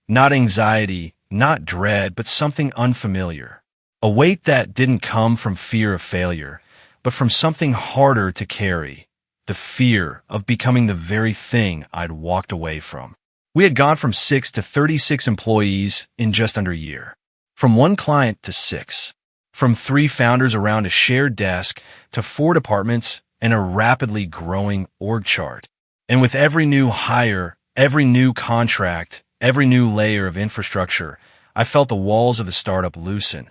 Not anxiety, not dread, but something unfamiliar. A weight that didn't come from fear of failure, but from something harder to carry, the fear of becoming the very thing I'd walked away from. We had gone from 6 to 36 employees in just under a year, from 1 client to 6, from 3 founders around a shared desk to 4 departments and a rapidly growing org chart. And with every new hire, every new contract, every new layer of infrastructure, I felt the walls of the startup loosen.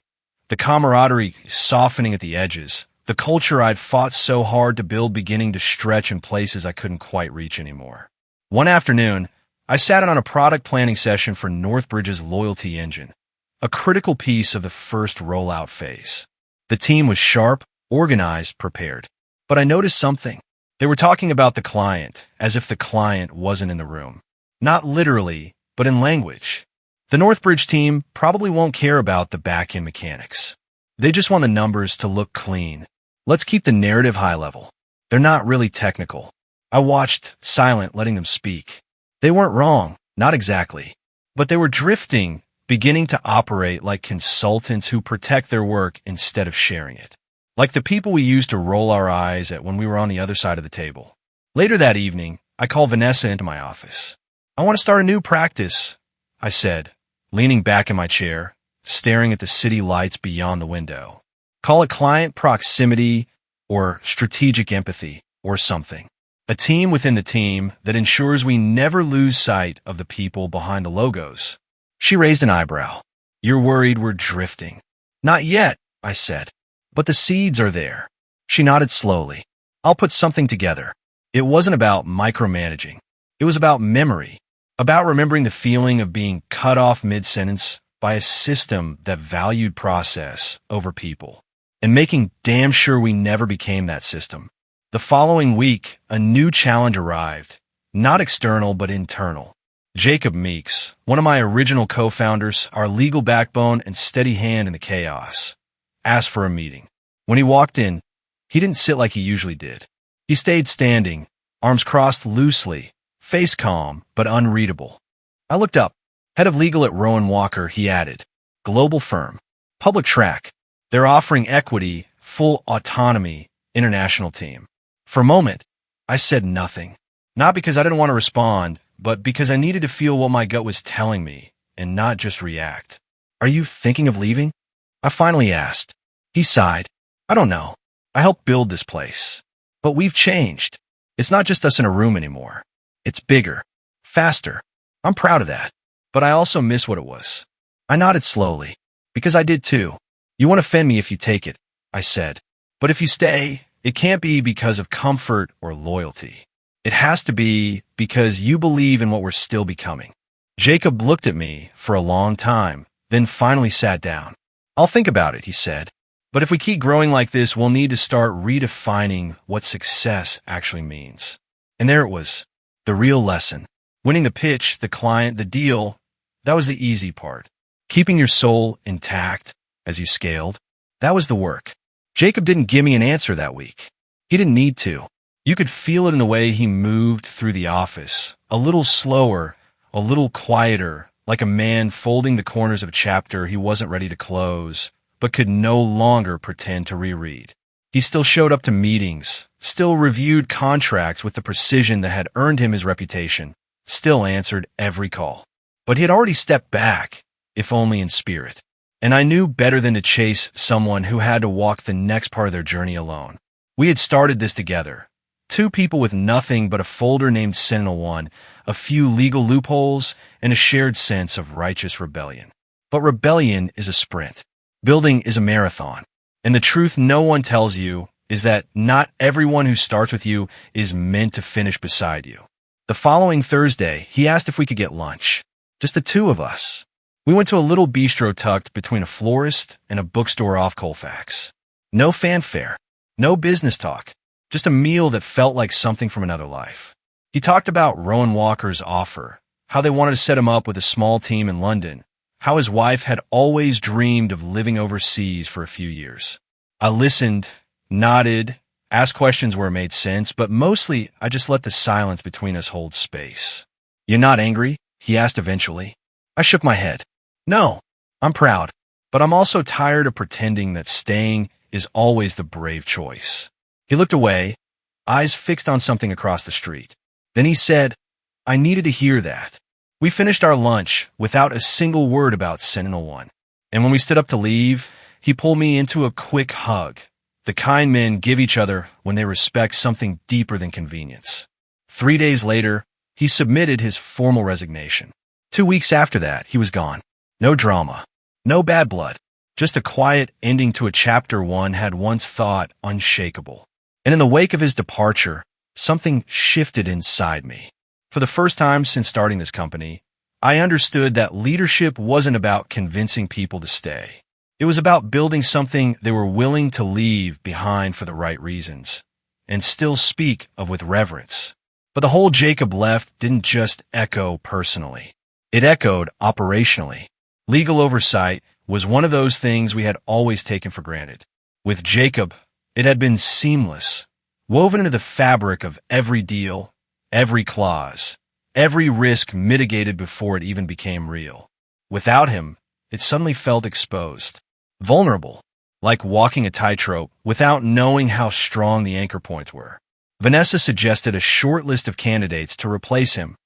The camaraderie softening at the edges, the culture I'd fought so hard to build beginning to stretch in places I couldn't quite reach anymore. One afternoon, I sat in on a product planning session for Northbridge's loyalty engine, a critical piece of the first rollout phase. The team was sharp, organized, prepared. But I noticed something. They were talking about the client as if the client wasn't in the room. Not literally, but in language. The Northbridge team probably won't care about the back-end mechanics. They just want the numbers to look clean. Let's keep the narrative high level. They're not really technical. I watched, silent, letting them speak. They weren't wrong, not exactly. But they were drifting, beginning to operate like consultants who protect their work instead of sharing it. Like the people we used to roll our eyes at when we were on the other side of the table. Later that evening, I called Vanessa into my office. "I want to start a new practice," I said, leaning back in my chair, staring at the city lights beyond the window. Call it client proximity or strategic empathy or something. A team within the team that ensures we never lose sight of the people behind the logos. She raised an eyebrow. "You're worried we're drifting." "Not yet," I said. "But the seeds are there." She nodded slowly. "I'll put something together." It wasn't about micromanaging. It was about memory, about remembering the feeling of being cut off mid-sentence by a system that valued process over people, and making damn sure we never became that system. The following week, a new challenge arrived, not external but internal. Jacob Meeks, one of my original co-founders, our legal backbone and steady hand in the chaos, asked for a meeting. When he walked in, he didn't sit like he usually did. He stayed standing, arms crossed loosely, face calm but unreadable. I looked up. Head of legal at Rowan Walker, he added. Global firm. Public track. They're offering equity, full autonomy, international team. For a moment, I said nothing. Not because I didn't want to respond, but because I needed to feel what my gut was telling me and not just react. "Are you thinking of leaving?" I finally asked. He sighed. "I don't know. I helped build this place. But we've changed. It's not just us in a room anymore. It's bigger, faster. I'm proud of that. But I also miss what it was." I nodded slowly. "Because I did too. You won't offend me if you take it," I said. "But if you stay, it can't be because of comfort or loyalty. It has to be because you believe in what we're still becoming." Jacob looked at me for a long time, then finally sat down. "I'll think about it," he said. "But if we keep growing like this, we'll need to start redefining what success actually means." And there it was, the real lesson. Winning the pitch, the client, the deal, that was the easy part. Keeping your soul intact as you scaled, that was the work. Jacob didn't give me an answer that week. He didn't need to. You could feel it in the way he moved through the office, a little slower, a little quieter, like a man folding the corners of a chapter he wasn't ready to close, but could no longer pretend to reread. He still showed up to meetings, still reviewed contracts with the precision that had earned him his reputation, still answered every call. But he had already stepped back, if only in spirit. And I knew better than to chase someone who had to walk the next part of their journey alone. We had started this together. Two people with nothing but a folder named Sentinel One, a few legal loopholes, and a shared sense of righteous rebellion. But rebellion is a sprint. Building is a marathon. And the truth no one tells you is that not everyone who starts with you is meant to finish beside you. The following Thursday, he asked if we could get lunch. Just the two of us. We went to a little bistro tucked between a florist and a bookstore off Colfax. No fanfare, no business talk, just a meal that felt like something from another life. He talked about Rowan Walker's offer, how they wanted to set him up with a small team in London, how his wife had always dreamed of living overseas for a few years. I listened, nodded, asked questions where it made sense, but mostly I just let the silence between us hold space. "You're not angry?" he asked eventually. I shook my head. "No, I'm proud, but I'm also tired of pretending that staying is always the brave choice." He looked away, eyes fixed on something across the street. Then he said, "I needed to hear that." We finished our lunch without a single word about Sentinel One. And when we stood up to leave, he pulled me into a quick hug, the kind men give each other when they respect something deeper than convenience. 3 days later, he submitted his formal resignation. 2 weeks after that, he was gone. No drama, no bad blood, just a quiet ending to a chapter one had once thought unshakable. And in the wake of his departure, something shifted inside me. For the first time since starting this company, I understood that leadership wasn't about convincing people to stay. It was about building something they were willing to leave behind for the right reasons, and still speak of with reverence. But the whole Jacob left didn't just echo personally. It echoed operationally. Legal oversight was one of those things we had always taken for granted. With Jacob, it had been seamless. woven into the fabric of every deal, every clause, every risk mitigated before it even became real. Without him, it suddenly felt exposed, vulnerable, like walking a tightrope without knowing how strong the anchor points were. Vanessa suggested a short list of candidates to replace him,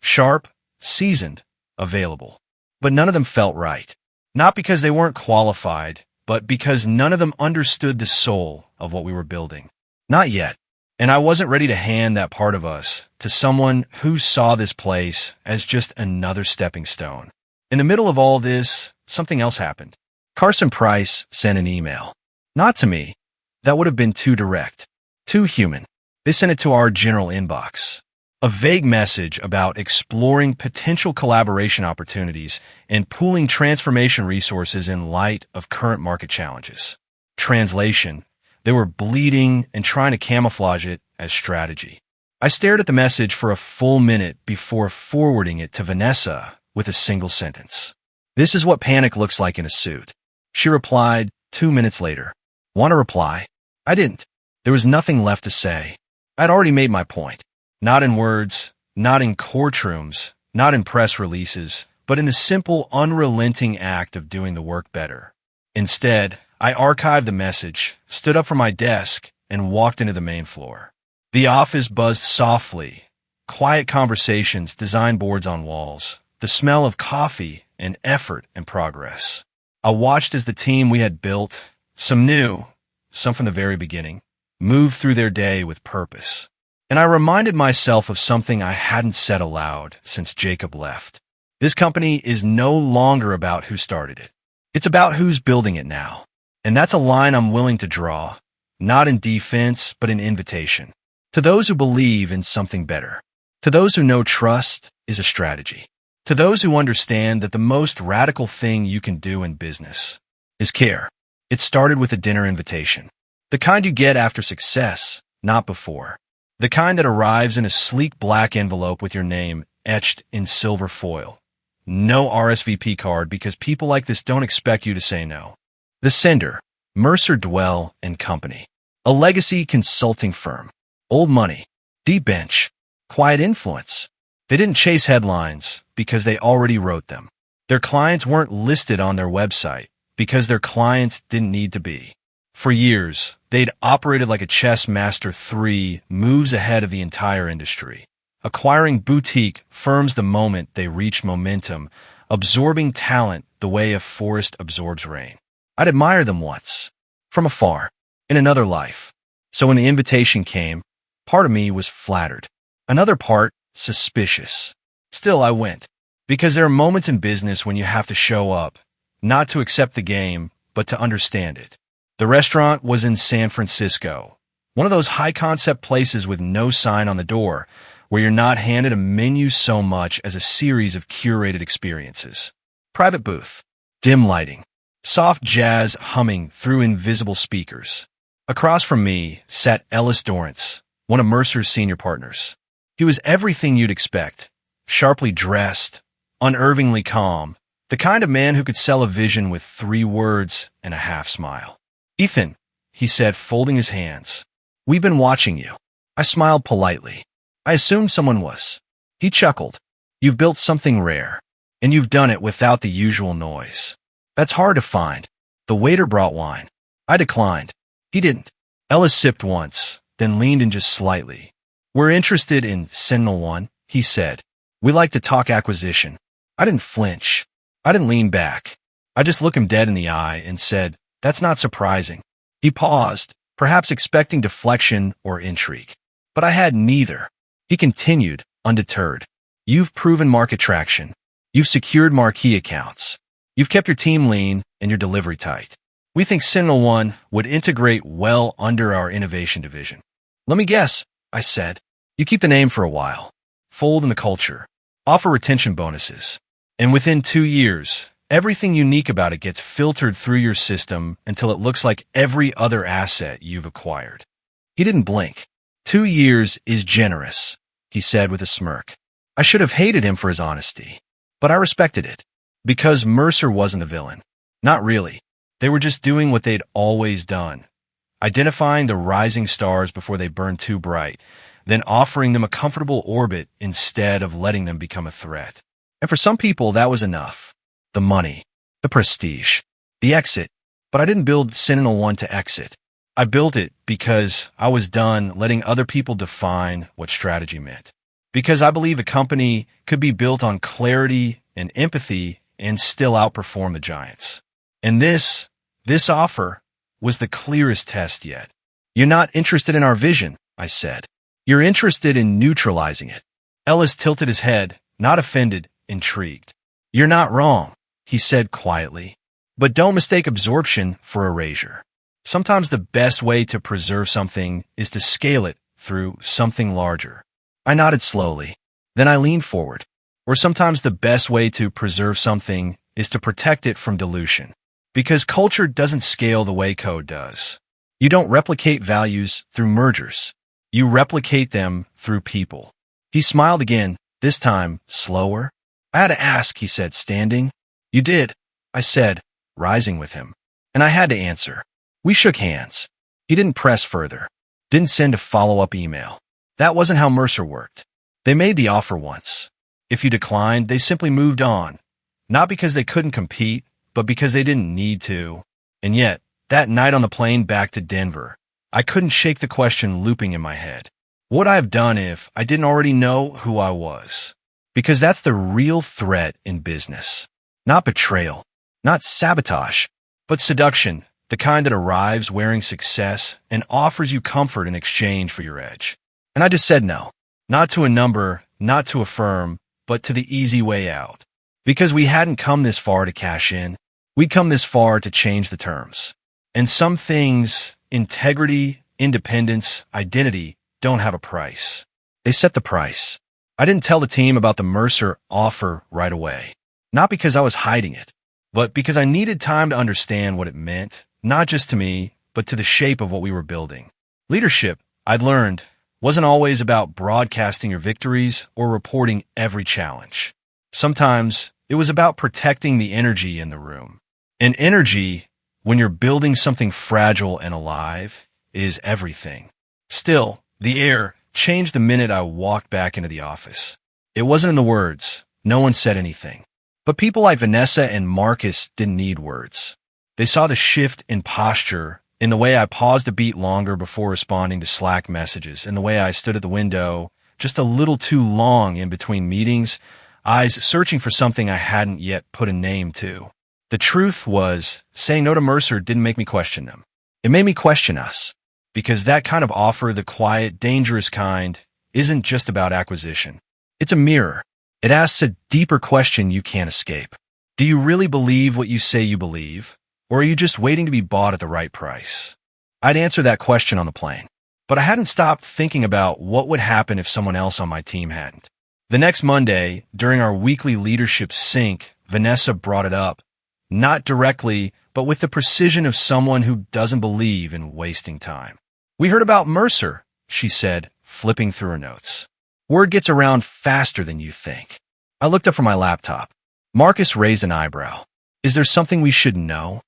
sharp, seasoned, available. But none of them felt right. Not because they weren't qualified, but because none of them understood the soul of what we were building. Not yet. And I wasn't ready to hand that part of us to someone who saw this place as just another stepping stone. In the middle of all this, something else happened. Carson Price sent an email. Not to me. That would have been too direct, too human. They sent it to our general inbox. A vague message about exploring potential collaboration opportunities and pooling transformation resources in light of current market challenges. Translation: they were bleeding and trying to camouflage it as strategy. I stared at the message for a full minute before forwarding it to Vanessa with a single sentence. This is what panic looks like in a suit. She replied 2 minutes later. Want to reply? I didn't. There was nothing left to say. I'd already made my point. Not in words, not in courtrooms, not in press releases, but in the simple, unrelenting act of doing the work better. Instead, I archived the message, stood up from my desk, and walked into the main floor. The office buzzed softly. Quiet conversations, design boards on walls, the smell of coffee and effort and progress. I watched as the team we had built, some new, some from the very beginning, moved through their day with purpose. And I reminded myself of something I hadn't said aloud since Jacob left. This company is no longer about who started it. It's about who's building it now. And that's a line I'm willing to draw, not in defense, but in invitation. To those who believe in something better. To those who know trust is a strategy. To those who understand that the most radical thing you can do in business is care. It started with a dinner invitation. The kind you get after success, not before. The kind that arrives in a sleek black envelope with your name etched in silver foil. No RSVP card because people like this don't expect you to say no. The sender, Mercer Dwell and Company. A legacy consulting firm. Old money. Deep bench. Quiet influence. They didn't chase headlines because they already wrote them. Their clients weren't listed on their website because their clients didn't need to be. For years, they'd operated like a chess master 3 moves ahead of the entire industry, acquiring boutique firms the moment they reached momentum, absorbing talent the way a forest absorbs rain. I'd admire them once, from afar, in another life. So when the invitation came, part of me was flattered, another part suspicious. Still, I went, because there are moments in business when you have to show up, not to accept the game, but to understand it. The restaurant was in San Francisco, one of those high-concept places with no sign on the door, where you're not handed a menu so much as a series of curated experiences. Private booth, dim lighting, soft jazz humming through invisible speakers. Across from me sat Ellis Dorrance, one of Mercer's senior partners. He was everything you'd expect, sharply dressed, unervingly calm, the kind of man who could sell a vision with 3 words and a half smile. Ethan, he said, folding his hands. We've been watching you. I smiled politely. I assumed someone was. He chuckled. You've built something rare, and you've done it without the usual noise. That's hard to find. The waiter brought wine. I declined. He didn't. Ellis sipped once, then leaned in just slightly. We're interested in Sentinel One, he said. We like to talk acquisition. I didn't flinch. I didn't lean back. I just looked him dead in the eye and said, that's not surprising. He paused, perhaps expecting deflection or intrigue. But I had neither. He continued, undeterred. You've proven market traction. You've secured marquee accounts. You've kept your team lean and your delivery tight. We think Sentinel One would integrate well under our innovation division. Let me guess, I said. You keep the name for a while. Fold in the culture. Offer retention bonuses. And within 2 years, everything unique about it gets filtered through your system until it looks like every other asset you've acquired. He didn't blink. 2 years is generous, he said with a smirk. I should have hated him for his honesty, but I respected it. Because Mercer wasn't the villain. Not really. They were just doing what they'd always done. identifying the rising stars before they burn too bright, then offering them a comfortable orbit instead of letting them become a threat. And for some people, that was enough. The money, the prestige, the exit. But I didn't build Sentinel-1 to exit. I built it because I was done letting other people define what strategy meant. Because I believe a company could be built on clarity and empathy and still outperform the giants. And this offer was the clearest test yet. You're not interested in our vision, I said. You're interested in neutralizing it. Ellis tilted his head, not offended, intrigued. You're not wrong, he said quietly. But don't mistake absorption for erasure. Sometimes the best way to preserve something is to scale it through something larger. I nodded slowly. Then I leaned forward. Or sometimes the best way to preserve something is to protect it from dilution. Because culture doesn't scale the way code does. You don't replicate values through mergers. You replicate them through people. He smiled again, this time slower. I had to ask, he said, standing. You did, I said, rising with him. And I had to answer. We shook hands. He didn't press further. Didn't send a follow-up email. That wasn't how Mercer worked. They made the offer once. If you declined, they simply moved on. Not because they couldn't compete, but because they didn't need to. And yet, that night on the plane back to Denver, I couldn't shake the question looping in my head. What would I have done if I didn't already know who I was? Because that's the real threat in business. Not betrayal, not sabotage, but seduction, the kind that arrives wearing success and offers you comfort in exchange for your edge. And I just said no. Not to a number, not to a firm, but to the easy way out. Because we hadn't come this far to cash in. We'd come this far to change the terms. And some things, integrity, independence, identity, don't have a price. They set the price. I didn't tell the team about the Mercer offer right away. Not because I was hiding it, but because I needed time to understand what it meant, not just to me, but to the shape of what we were building. Leadership, I'd learned, wasn't always about broadcasting your victories or reporting every challenge. Sometimes it was about protecting the energy in the room. And energy, when you're building something fragile and alive, is everything. Still, the air changed the minute I walked back into the office. It wasn't in the words. No one said anything. But people like Vanessa and Marcus didn't need words. They saw the shift in posture, in the way I paused a beat longer before responding to Slack messages, in the way I stood at the window just a little too long in between meetings, eyes searching for something I hadn't yet put a name to. The truth was, saying no to Mercer didn't make me question them. It made me question us. Because that kind of offer, the quiet, dangerous kind, isn't just about acquisition. It's a mirror. It asks a deeper question you can't escape. Do you really believe what you say you believe? Or are you just waiting to be bought at the right price? I'd answer that question on the plane. But I hadn't stopped thinking about what would happen if someone else on my team hadn't. The next Monday, during our weekly leadership sync, Vanessa brought it up. Not directly, but with the precision of someone who doesn't believe in wasting time. We heard about Mercer, she said, flipping through her notes. Word gets around faster than you think. I looked up from my laptop. Marcus raised an eyebrow. Is there something we should know?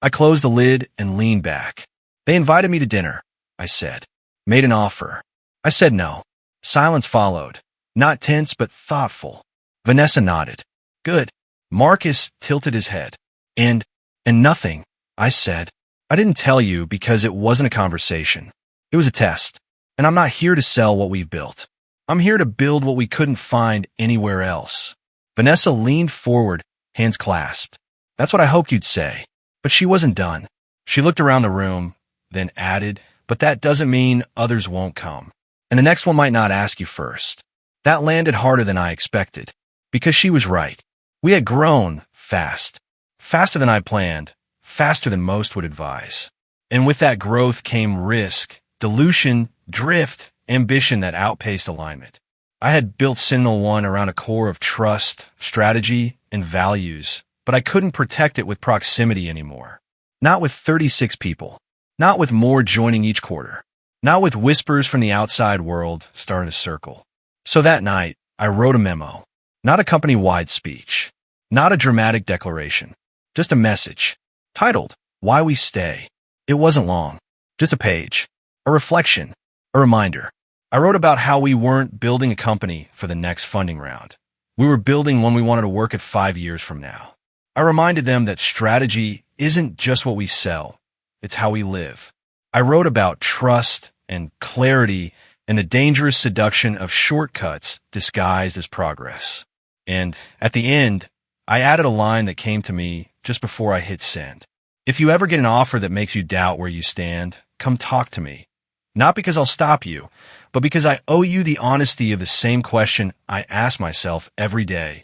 I closed the lid and leaned back. They invited me to dinner, I said. Made an offer. I said no. Silence followed. Not tense, but thoughtful. Vanessa nodded. Good. Marcus tilted his head. And nothing, I said. I didn't tell you because it wasn't a conversation. It was a test. And I'm not here to sell what we've built. I'm here to build what we couldn't find anywhere else. Vanessa leaned forward, hands clasped. That's what I hoped you'd say. But she wasn't done. She looked around the room, then added, but that doesn't mean others won't come. And the next one might not ask you first. That landed harder than I expected. Because she was right. We had grown fast. Faster than I planned. Faster than most would advise. And with that growth came risk, dilution, drift, ambition that outpaced alignment. I had built Sentinel-1 around a core of trust, strategy, and values, but I couldn't protect it with proximity anymore. Not with 36 people. Not with more joining each quarter. Not with whispers from the outside world starting to circle. So that night, I wrote a memo. Not a company-wide speech. Not a dramatic declaration. Just a message. Titled, Why We Stay. It wasn't long. Just a page, a reflection, a reminder. I wrote about how we weren't building a company for the next funding round. We were building one we wanted to work at 5 years from now. I reminded them that strategy isn't just what we sell, it's how we live. I wrote about trust and clarity and the dangerous seduction of shortcuts disguised as progress. And at the end, I added a line that came to me just before I hit send. If you ever get an offer that makes you doubt where you stand, come talk to me. Not because I'll stop you, but because I owe you the honesty of the same question I ask myself every day.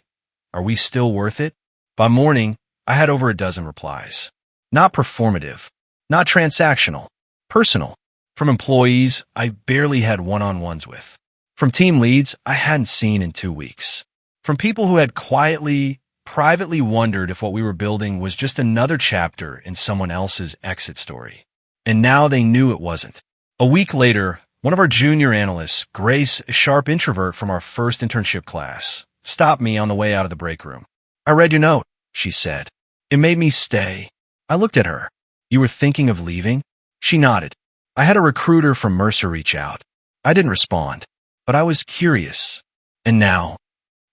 Are we still worth it? By morning, I had over a dozen replies. Not performative, not transactional, personal. From employees I barely had one-on-ones with. From team leads I hadn't seen in 2 weeks. From people who had privately wondered if what we were building was just another chapter in someone else's exit story. And now they knew it wasn't. A week later, one of our junior analysts, Grace, a sharp introvert from our first internship class, stopped me on the way out of the break room. "I read your note," she said. "It made me stay." I looked at her. "You were thinking of leaving?" She nodded. "I had a recruiter from Mercer reach out. I didn't respond, but I was curious. And now?"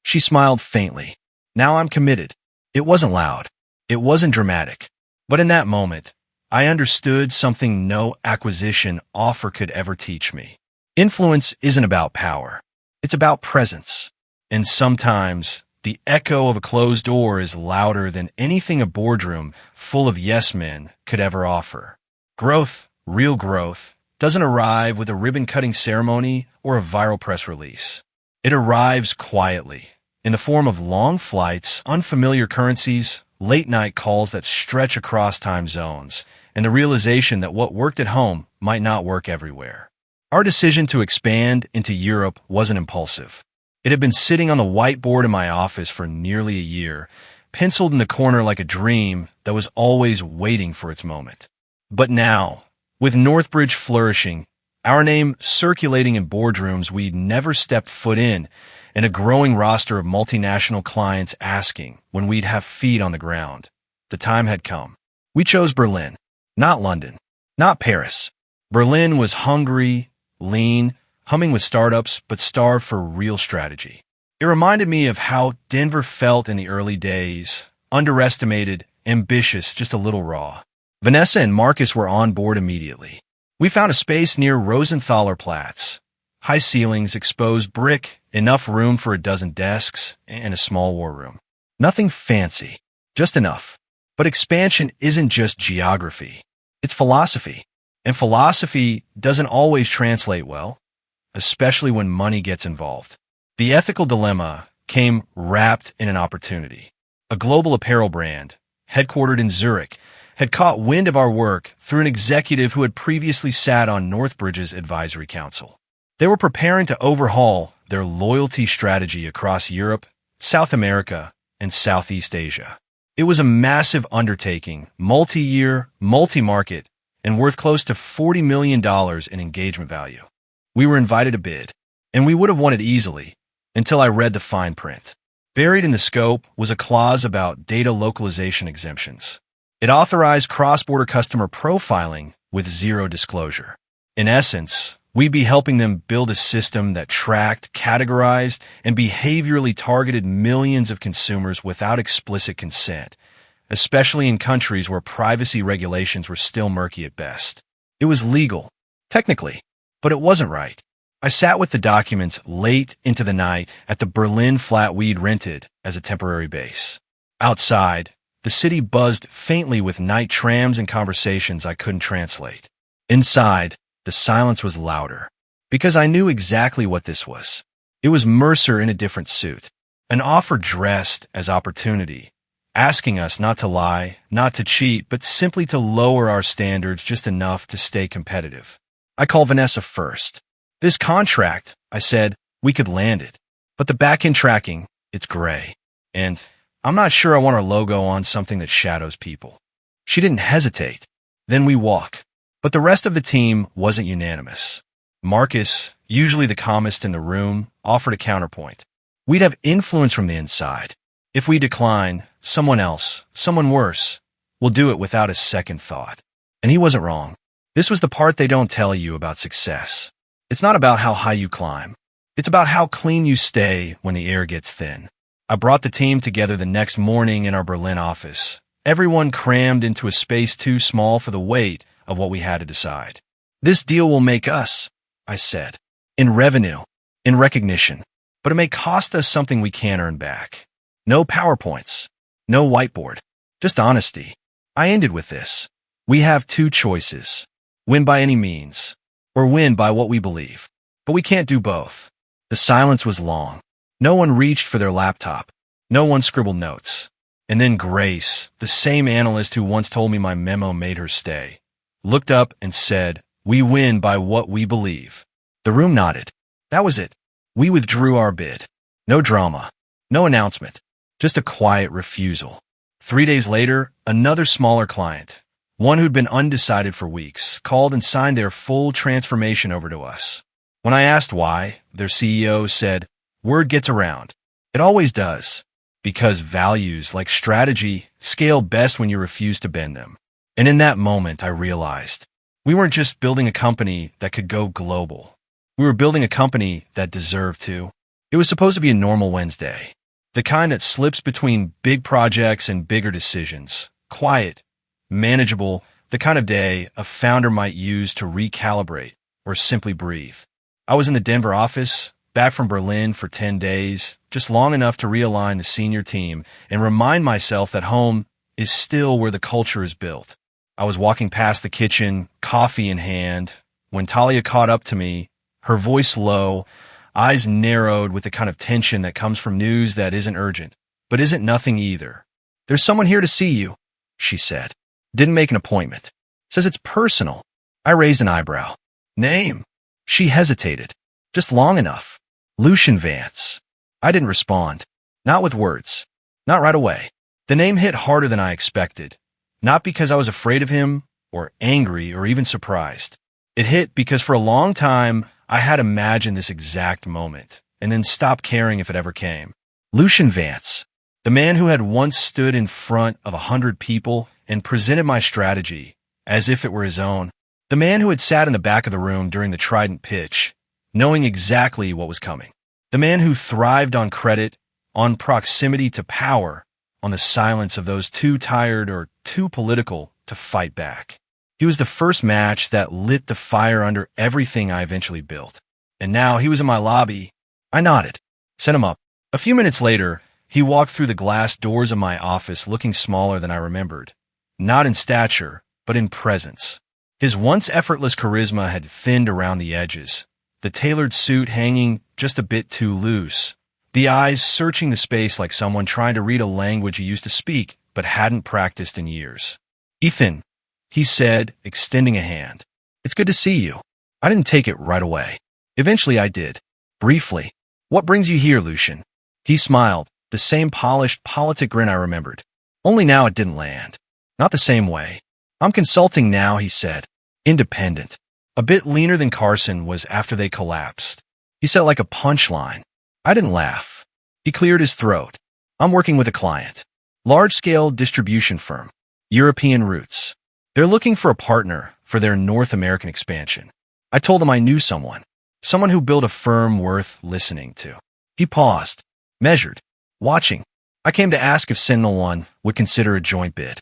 She smiled faintly. "Now I'm committed." It wasn't loud. It wasn't dramatic. But in that moment, I understood something no acquisition offer could ever teach me. Influence isn't about power. It's about presence. And sometimes, the echo of a closed door is louder than anything a boardroom full of yes men could ever offer. Growth, real growth, doesn't arrive with a ribbon-cutting ceremony or a viral press release. It arrives quietly, in the form of long flights, unfamiliar currencies, late-night calls that stretch across time zones, and the realization that what worked at home might not work everywhere. Our decision to expand into Europe wasn't impulsive. It had been sitting on the whiteboard in my office for nearly a year, penciled in the corner like a dream that was always waiting for its moment. But now, with Northbridge flourishing, our name circulating in boardrooms we'd never stepped foot in, and a growing roster of multinational clients asking when we'd have feet on the ground, the time had come. We chose Berlin, not London, not Paris. Berlin was hungry, lean, humming with startups, but starved for real strategy. It reminded me of how Denver felt in the early days, underestimated, ambitious, just a little raw. Vanessa and Marcus were on board immediately. We found a space near Rosenthaler Platz. High ceilings, exposed brick, enough room for a dozen desks, and a small war room. Nothing fancy, just enough. But expansion isn't just geography. It's philosophy. And philosophy doesn't always translate well, especially when money gets involved. The ethical dilemma came wrapped in an opportunity. A global apparel brand, headquartered in Zurich, had caught wind of our work through an executive who had previously sat on Northbridge's advisory council. They were preparing to overhaul their loyalty strategy across Europe, South America, and Southeast Asia. It was a massive undertaking, multi-year, multi-market, and worth close to $40 million in engagement value. We were invited to bid, and we would have won it easily, until I read the fine print. Buried in the scope was a clause about data localization exemptions. It authorized cross-border customer profiling with zero disclosure. In essence, we'd be helping them build a system that tracked, categorized, and behaviorally targeted millions of consumers without explicit consent, especially in countries where privacy regulations were still murky at best. It was legal, technically, but it wasn't right. I sat with the documents late into the night at the Berlin flat we'd rented as a temporary base. Outside, the city buzzed faintly with night trams and conversations I couldn't translate. Inside, the silence was louder, because I knew exactly what this was. It was Mercer in a different suit, an offer dressed as opportunity, asking us not to lie, not to cheat, but simply to lower our standards just enough to stay competitive. I called Vanessa first. "This contract," I said, "we could land it. But the back-end tracking, it's gray. And I'm not sure I want our logo on something that shadows people." She didn't hesitate. Then we walk. But the rest of the team wasn't unanimous. Marcus, usually the calmest in the room, offered a counterpoint. "We'd have influence from the inside. If we decline, someone else, someone worse, will do it without a second thought." And he wasn't wrong. This was the part they don't tell you about success. It's not about how high you climb. It's about how clean you stay when the air gets thin. I brought the team together the next morning in our Berlin office. Everyone crammed into a space too small for the weight of what we had to decide. This deal will make us, I said, in revenue, in recognition, but it may cost us something we can't earn back. No PowerPoints, no whiteboard, just honesty. I ended with this. We have two choices. Win by any means, or win by what we believe. But we can't do both. The silence was long. No one reached for their laptop. No one scribbled notes. And then Grace, the same analyst who once told me my memo made her stay, looked up and said, "We win by what we believe." The room nodded. That was it. We withdrew our bid. No drama. No announcement. Just a quiet refusal. 3 days later, another smaller client, one who'd been undecided for weeks, called and signed their full transformation over to us. When I asked why, their CEO said, "Word gets around. It always does. Because values, like strategy, scale best when you refuse to bend them." And in that moment, I realized we weren't just building a company that could go global. We were building a company that deserved to. It was supposed to be a normal Wednesday, the kind that slips between big projects and bigger decisions, quiet, manageable, the kind of day a founder might use to recalibrate or simply breathe. I was in the Denver office, back from Berlin for 10 days, just long enough to realign the senior team and remind myself that home is still where the culture is built. I was walking past the kitchen, coffee in hand, when Talia caught up to me, her voice low, eyes narrowed with the kind of tension that comes from news that isn't urgent, but isn't nothing either. "There's someone here to see you," she said. "Didn't make an appointment. Says it's personal." I raised an eyebrow. "Name?" She hesitated. Just long enough. "Lucian Vance." I didn't respond. Not with words. Not right away. The name hit harder than I expected. Not because I was afraid of him, or angry, or even surprised. It hit because for a long time, I had imagined this exact moment, and then stopped caring if it ever came. Lucian Vance, the man who had once stood in front of 100 people and presented my strategy as if it were his own. The man who had sat in the back of the room during the Trident pitch, knowing exactly what was coming. The man who thrived on credit, on proximity to power, on the silence of those too tired or too political to fight back. He was the first match that lit the fire under everything I eventually built. And now he was in my lobby. I nodded, sent him up. A few minutes later, he walked through the glass doors of my office looking smaller than I remembered. Not in stature, but in presence. His once effortless charisma had thinned around the edges, the tailored suit hanging just a bit too loose, the eyes searching the space like someone trying to read a language he used to speak but hadn't practiced in years. "Ethan," he said, extending a hand. "It's good to see you." I didn't take it right away. Eventually I did. Briefly. "What brings you here, Lucian?" He smiled, the same polished, politic grin I remembered. Only now it didn't land. Not the same way. "I'm consulting now," he said. "Independent." A bit leaner than Carson was after they collapsed. He said like a punchline. I didn't laugh. He cleared his throat. "I'm working with a client. Large-scale distribution firm. European roots. They're looking for a partner for their North American expansion." I told him I knew someone. Someone who built a firm worth listening to. He paused, measured, watching. I came to ask if Sentinel One would consider a joint bid.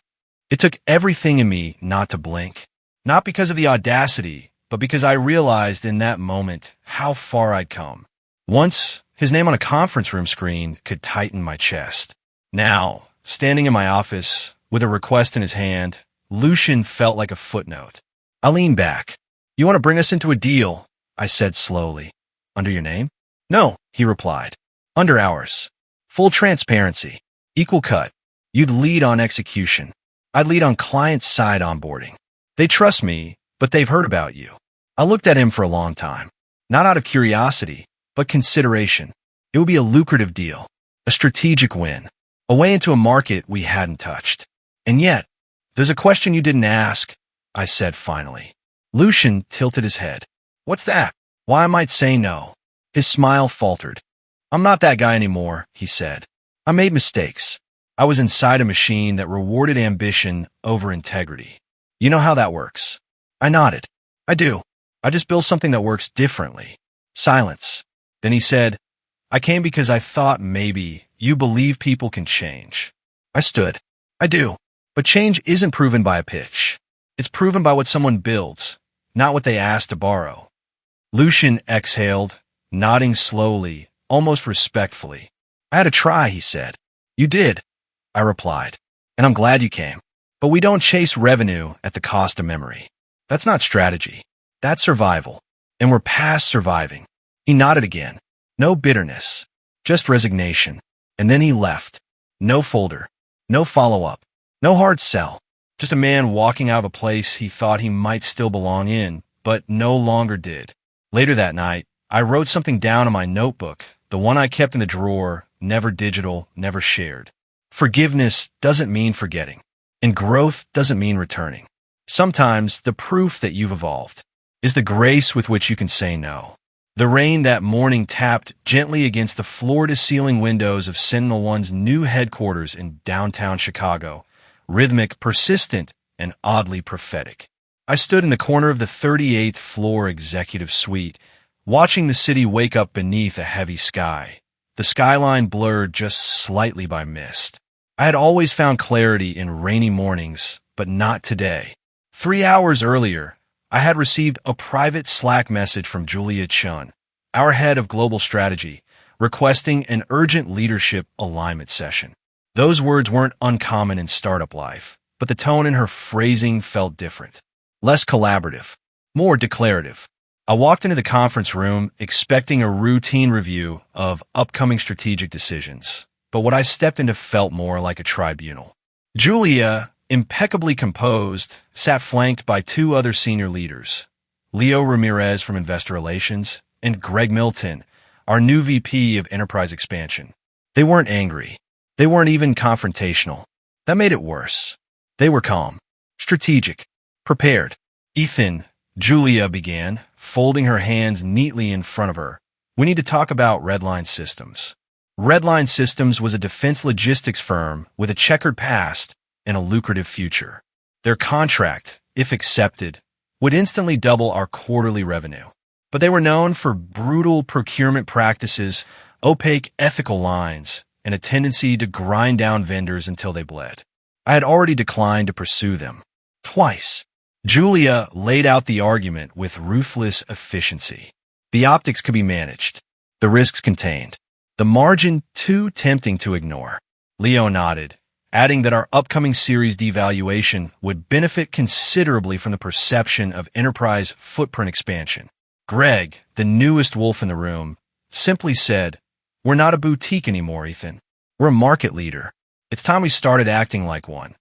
It took everything in me not to blink. Not because of the audacity, but because I realized in that moment how far I'd come. Once, his name on a conference room screen could tighten my chest. Now, standing in my office, with a request in his hand, Lucian felt like a footnote. I leaned back. "You want to bring us into a deal?" I said slowly. "Under your name?" "No," he replied. "Under ours. Full transparency. Equal cut. You'd lead on execution. I'd lead on client-side onboarding. They trust me, but they've heard about you." I looked at him for a long time. Not out of curiosity, but consideration. It would be a lucrative deal. A strategic win. A way into a market we hadn't touched. "And yet, there's a question you didn't ask," I said finally. Lucian tilted his head. "What's that?" "Why I might say no." His smile faltered. "I'm not that guy anymore," he said. "I made mistakes. I was inside a machine that rewarded ambition over integrity. You know how that works. I nodded. I do. I just built something that works differently. Silence. Then he said, I came because I thought maybe you believe people can change. I stood. I do. But change isn't proven by a pitch. It's proven by what someone builds, not what they ask to borrow. Lucian exhaled, nodding slowly, almost respectfully. I had to try, he said. You did, I replied. And I'm glad you came. But we don't chase revenue at the cost of memory. That's not strategy. That's survival. And we're past surviving. He nodded again. No bitterness. Just resignation. And then he left. No folder. No follow-up. No hard sell. Just a man walking out of a place he thought he might still belong in, but no longer did. Later that night, I wrote something down in my notebook, the one I kept in the drawer, never digital, never shared. Forgiveness doesn't mean forgetting, and growth doesn't mean returning. Sometimes the proof that you've evolved is the grace with which you can say no. The rain that morning tapped gently against the floor-to-ceiling windows of SentinelOne's new headquarters in downtown Chicago, rhythmic, persistent, and oddly prophetic. I stood in the corner of the 38th floor executive suite, watching the city wake up beneath a heavy sky, the skyline blurred just slightly by mist. I had always found clarity in rainy mornings, but not today. 3 hours earlier, I had received a private Slack message from Julia Chun, our head of global strategy, requesting an urgent leadership alignment session. Those words weren't uncommon in startup life, but the tone in her phrasing felt different. Less collaborative, more declarative. I walked into the conference room expecting a routine review of upcoming strategic decisions, but what I stepped into felt more like a tribunal. Julia, impeccably composed, sat flanked by 2 other senior leaders, Leo Ramirez from Investor Relations and Greg Milton, our new VP of Enterprise Expansion. They weren't angry. They weren't even confrontational. That made it worse. They were calm, strategic, prepared. Ethan, Julia began, folding her hands neatly in front of her. We need to talk about Redline Systems. Redline Systems was a defense logistics firm with a checkered past and a lucrative future. Their contract, if accepted, would instantly double our quarterly revenue. But they were known for brutal procurement practices, opaque ethical lines, and a tendency to grind down vendors until they bled. I had already declined to pursue them. Twice. Julia laid out the argument with ruthless efficiency. The optics could be managed, the risks contained, the margin too tempting to ignore. Leo nodded, adding that our upcoming Series D valuation would benefit considerably from the perception of enterprise footprint expansion. Greg, the newest wolf in the room, simply said, We're not a boutique anymore, Ethan. We're a market leader. It's time we started acting like one.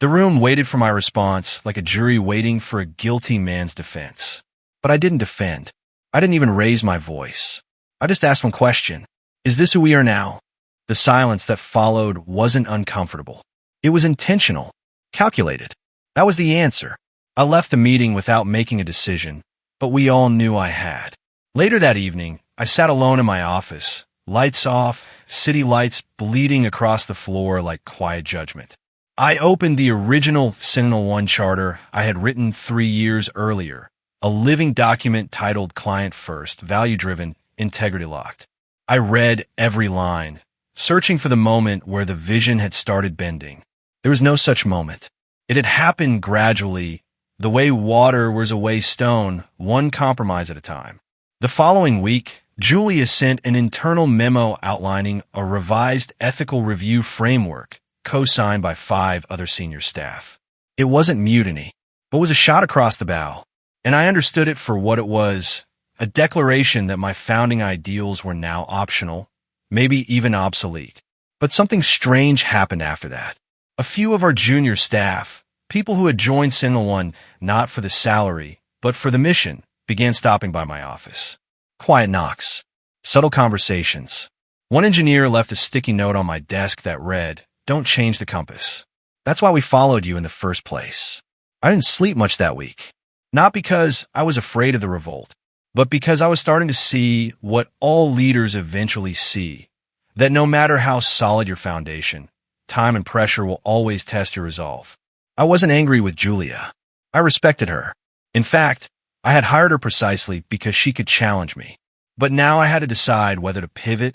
The room waited for my response like a jury waiting for a guilty man's defense. But I didn't defend. I didn't even raise my voice. I just asked one question. Is this who we are now? The silence that followed wasn't uncomfortable. It was intentional, calculated. That was the answer. I left the meeting without making a decision, but we all knew I had. Later that evening, I sat alone in my office, lights off, city lights bleeding across the floor like quiet judgment. I opened the original SentinelOne charter I had written 3 years earlier, a living document titled Client First, Value-Driven, Integrity-Locked. I read every line, searching for the moment where the vision had started bending. There was no such moment. It had happened gradually, the way water wears away stone, one compromise at a time. The following week, Julia sent an internal memo outlining a revised ethical review framework, co-signed by 5 other senior staff. It wasn't mutiny, but was a shot across the bow, and I understood it for what it was, a declaration that my founding ideals were now optional, maybe even obsolete. But something strange happened after that. A few of our junior staff, people who had joined SentinelOne not for the salary, but for the mission, began stopping by my office. Quiet knocks, subtle conversations. One engineer left a sticky note on my desk that read, Don't change the compass. That's why we followed you in the first place. I didn't sleep much that week. Not because I was afraid of the revolt, but because I was starting to see what all leaders eventually see, that no matter how solid your foundation, time and pressure will always test your resolve. I wasn't angry with Julia. I respected her. In fact, I had hired her precisely because she could challenge me. But now I had to decide whether to pivot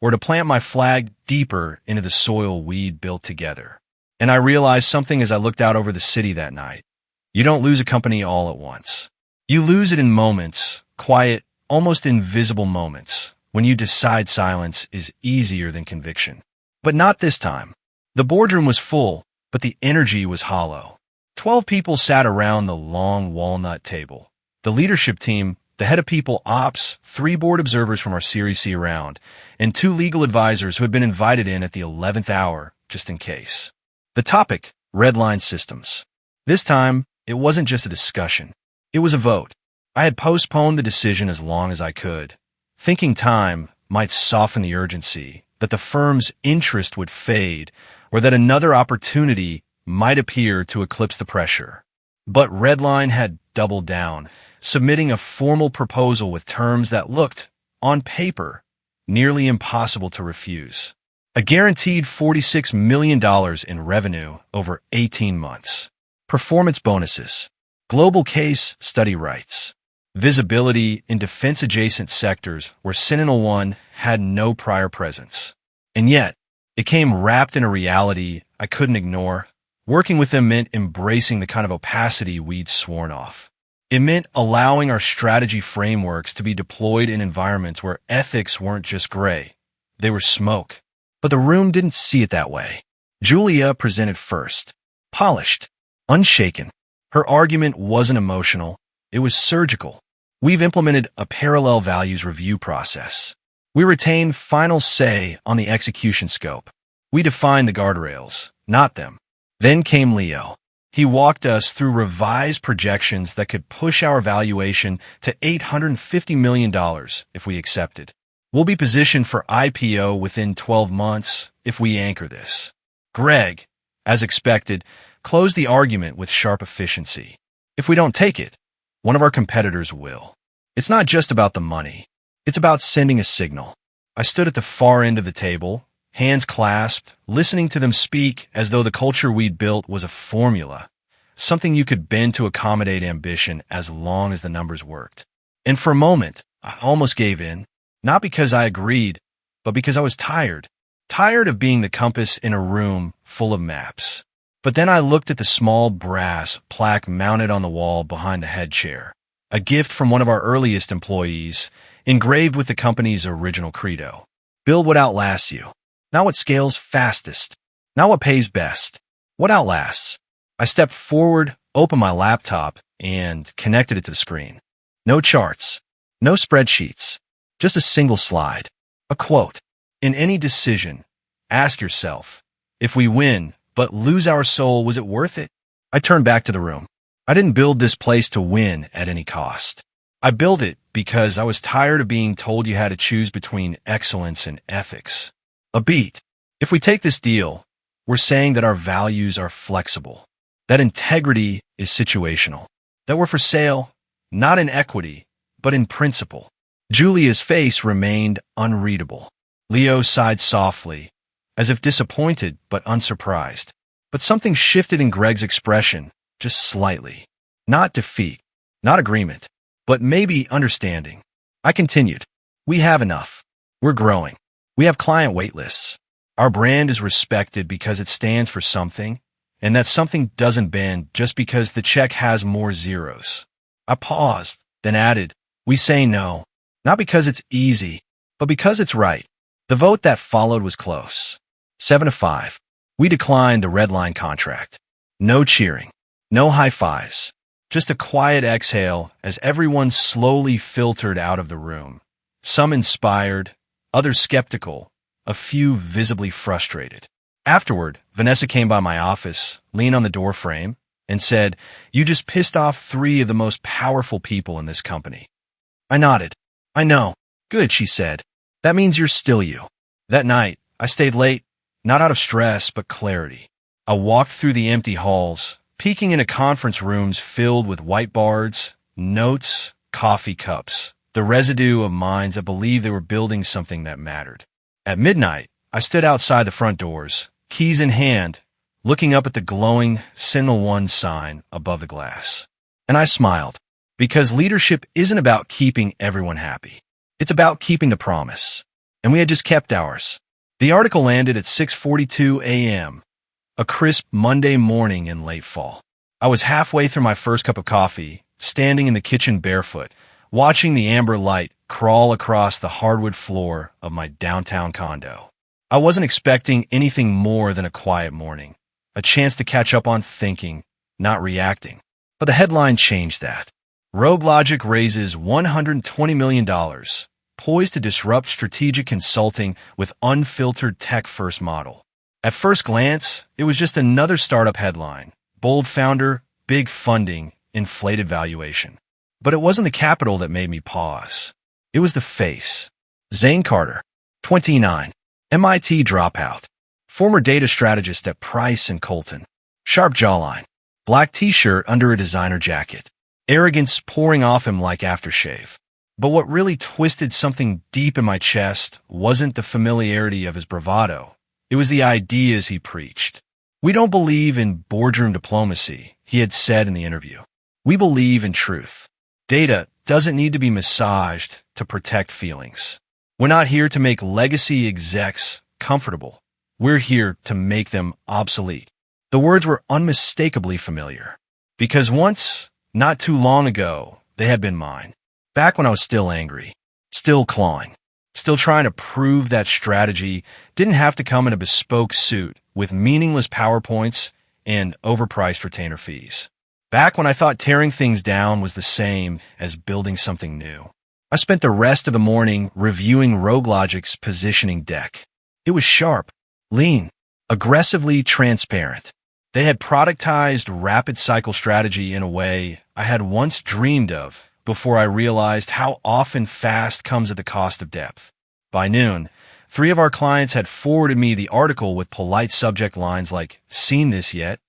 or to plant my flag deeper into the soil we'd built together. And I realized something as I looked out over the city that night. You don't lose a company all at once. You lose it in moments, quiet, almost invisible moments, when you decide silence is easier than conviction. But not this time. The boardroom was full, but the energy was hollow. 12 people sat around the long walnut table. The leadership team, the head of people ops, 3 board observers from our Series C round, and 2 legal advisors who had been invited in at the 11th hour, just in case. The topic, redline systems. This time, it wasn't just a discussion. It was a vote. I had postponed the decision as long as I could, thinking time might soften the urgency, that the firm's interest would fade, or that another opportunity might appear to eclipse the pressure. But Redline had doubled down, submitting a formal proposal with terms that looked, on paper, nearly impossible to refuse. A guaranteed $46 million in revenue over 18 months. Performance bonuses. Global case study rights. Visibility in defense-adjacent sectors where SentinelOne had no prior presence. And yet, it came wrapped in a reality I couldn't ignore. Working with them meant embracing the kind of opacity we'd sworn off. It meant allowing our strategy frameworks to be deployed in environments where ethics weren't just gray. They were smoke. But the room didn't see it that way. Julia presented first. Polished. Unshaken. Her argument wasn't emotional. It was surgical. We've implemented a parallel values review process. We retain final say on the execution scope. We define the guardrails, not them. Then came Leo. He walked us through revised projections that could push our valuation to $850 million if we accepted. We'll be positioned for IPO within 12 months if we anchor this. Greg, as expected, closed the argument with sharp efficiency. If we don't take it, one of our competitors will. It's not just about the money. It's about sending a signal. I stood at the far end of the table, hands clasped, listening to them speak as though the culture we'd built was a formula, something you could bend to accommodate ambition as long as the numbers worked. And for a moment, I almost gave in, not because I agreed, but because I was tired of being the compass in a room full of maps. But then I looked at the small brass plaque mounted on the wall behind the head chair, a gift from one of our earliest employees, engraved with the company's original credo. Build what outlasts you. Not what scales fastest. Not what pays best. What outlasts? I stepped forward, opened my laptop, and connected it to the screen. No charts. No spreadsheets. Just a single slide. A quote. In any decision, ask yourself, if we win but lose our soul, was it worth it? I turned back to the room. I didn't build this place to win at any cost. I built it because I was tired of being told you had to choose between excellence and ethics. A beat. If we take this deal, we're saying that our values are flexible, that integrity is situational, that we're for sale, not in equity, but in principle. Julia's face remained unreadable. Leo sighed softly, as if disappointed but unsurprised. But something shifted in Greg's expression, just slightly. Not defeat, not agreement, but maybe understanding. I continued. We have enough. We're growing. We have client waitlists. Our brand is respected because it stands for something, and that something doesn't bend just because the check has more zeros. I paused, then added, we say no, not because it's easy, but because it's right. The vote that followed was close. 7-5. We declined the Redline contract. No cheering. No high fives. Just a quiet exhale as everyone slowly filtered out of the room. Some inspired, others skeptical, a few visibly frustrated. Afterward, Vanessa came by my office, leaned on the doorframe, and said, "You just pissed off 3 of the most powerful people in this company." I nodded. "I know." "Good," she said. "That means you're still you." That night, I stayed late, not out of stress, but clarity. I walked through the empty halls, peeking into conference rooms filled with whiteboards, notes, coffee cups, the residue of minds that believed they were building something that mattered. At midnight, I stood outside the front doors, keys in hand, looking up at the glowing SentinelOne sign above the glass. And I smiled, because leadership isn't about keeping everyone happy. It's about keeping the promise. And we had just kept ours. The article landed at 6:42 a.m., a crisp Monday morning in late fall. I was halfway through my first cup of coffee, standing in the kitchen barefoot, watching the amber light crawl across the hardwood floor of my downtown condo. I wasn't expecting anything more than a quiet morning, a chance to catch up on thinking, not reacting. But the headline changed that. Rogue Logic raises $120 million, poised to disrupt strategic consulting with unfiltered tech-first model. At first glance, it was just another startup headline. Bold founder, big funding, inflated valuation. But it wasn't the capital that made me pause. It was the face. Zane Carter, 29, MIT dropout, former data strategist at Price and Colton. Sharp jawline, black t-shirt under a designer jacket. Arrogance pouring off him like aftershave. But what really twisted something deep in my chest wasn't the familiarity of his bravado. It was the ideas he preached. We don't believe in boardroom diplomacy, he had said in the interview. We believe in truth. Data doesn't need to be massaged to protect feelings. We're not here to make legacy execs comfortable. We're here to make them obsolete. The words were unmistakably familiar. Because once, not too long ago, they had been mine. Back when I was still angry, still clawing, still trying to prove that strategy didn't have to come in a bespoke suit with meaningless PowerPoints and overpriced retainer fees. Back when I thought tearing things down was the same as building something new. I spent the rest of the morning reviewing Rogue Logic's positioning deck. It was sharp, lean, aggressively transparent. They had productized rapid cycle strategy in a way I had once dreamed of before I realized how often fast comes at the cost of depth. By noon, 3 of our clients had forwarded me the article with polite subject lines like, "Seen this yet?"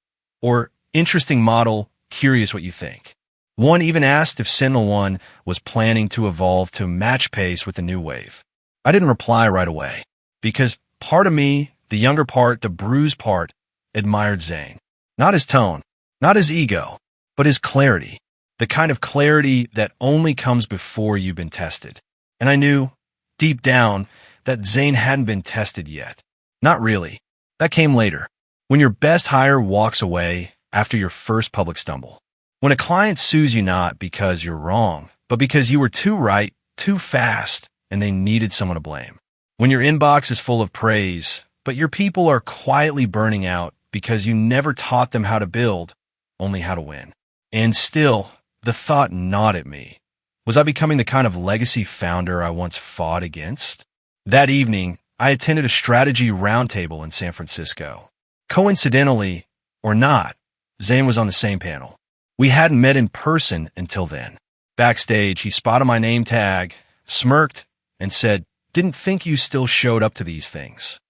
or "Interesting model, curious what you think." One even asked if SentinelOne was planning to evolve to match pace with the new wave. I didn't reply right away, because part of me, the younger part, the bruised part, admired Zane. Not his tone, not his ego, but his clarity. The kind of clarity that only comes before you've been tested. And I knew, deep down, that Zane hadn't been tested yet. Not really. That came later, when your best hire walks away after your first public stumble. When a client sues you not because you're wrong, but because you were too right, too fast, and they needed someone to blame. When your inbox is full of praise, but your people are quietly burning out because you never taught them how to build, only how to win. And still, the thought gnawed at me. Was I becoming the kind of legacy founder I once fought against? That evening, I attended a strategy roundtable in San Francisco. Coincidentally, or not, Zane was on the same panel. We hadn't met in person until then. Backstage, he spotted my name tag, smirked, and said, "Didn't think you still showed up to these things."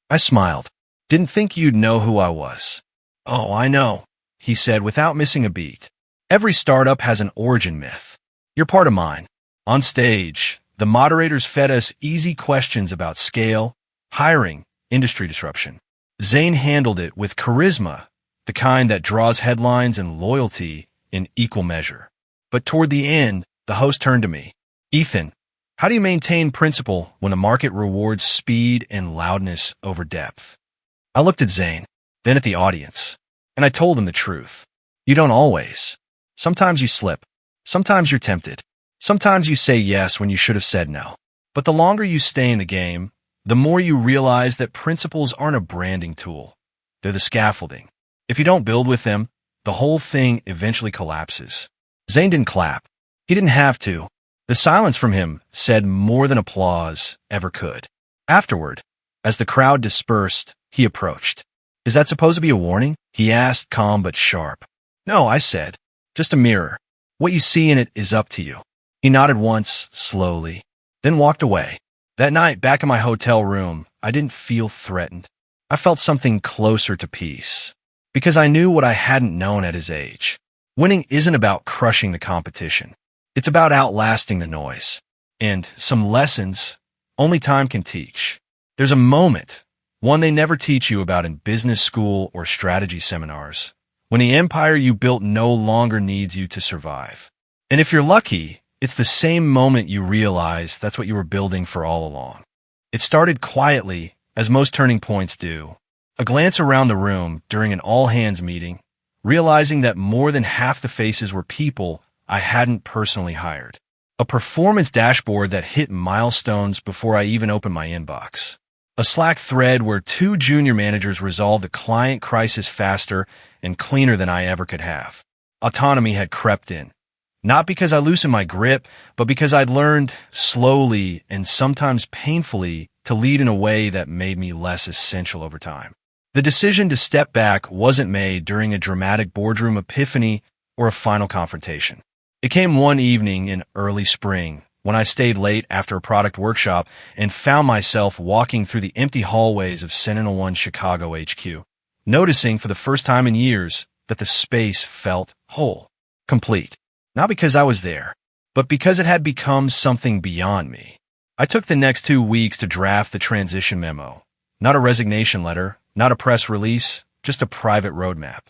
I smiled. "Didn't think you'd know who I was." "Oh, I know," he said without missing a beat. "Every startup has an origin myth. You're part of mine." On stage, the moderators fed us easy questions about scale, hiring, industry disruption. Zane handled it with charisma, the kind that draws headlines and loyalty in equal measure. But toward the end, the host turned to me. "Ethan, how do you maintain principle when the market rewards speed and loudness over depth?" I looked at Zane, then at the audience, and I told him the truth. You don't always. Sometimes you slip. Sometimes you're tempted. Sometimes you say yes when you should have said no. But the longer you stay in the game, the more you realize that principles aren't a branding tool. They're the scaffolding. If you don't build with them, the whole thing eventually collapses. Zane didn't clap. He didn't have to. The silence from him said more than applause ever could. Afterward, as the crowd dispersed, he approached. "Is that supposed to be a warning?" he asked, calm but sharp. "No," I said. "Just a mirror. What you see in it is up to you." He nodded once, slowly, then walked away. That night, back in my hotel room, I didn't feel threatened. I felt something closer to peace. Because I knew what I hadn't known at his age. Winning isn't about crushing the competition. It's about outlasting the noise. And some lessons only time can teach. There's a moment, one they never teach you about in business school or strategy seminars, when the empire you built no longer needs you to survive. And if you're lucky, it's the same moment you realize that's what you were building for all along. It started quietly, as most turning points do. A glance around the room during an all-hands meeting, realizing that more than half the faces were people I hadn't personally hired. A performance dashboard that hit milestones before I even opened my inbox. A Slack thread where 2 junior managers resolved a client crisis faster and cleaner than I ever could have. Autonomy had crept in. Not because I loosened my grip, but because I'd learned, slowly and sometimes painfully, to lead in a way that made me less essential over time. The decision to step back wasn't made during a dramatic boardroom epiphany or a final confrontation. It came one evening in early spring, when I stayed late after a product workshop and found myself walking through the empty hallways of SentinelOne Chicago HQ, noticing for the first time in years that the space felt whole, complete. Not because I was there, but because it had become something beyond me. I took the next 2 weeks to draft the transition memo. Not a resignation letter, not a press release, just a private roadmap.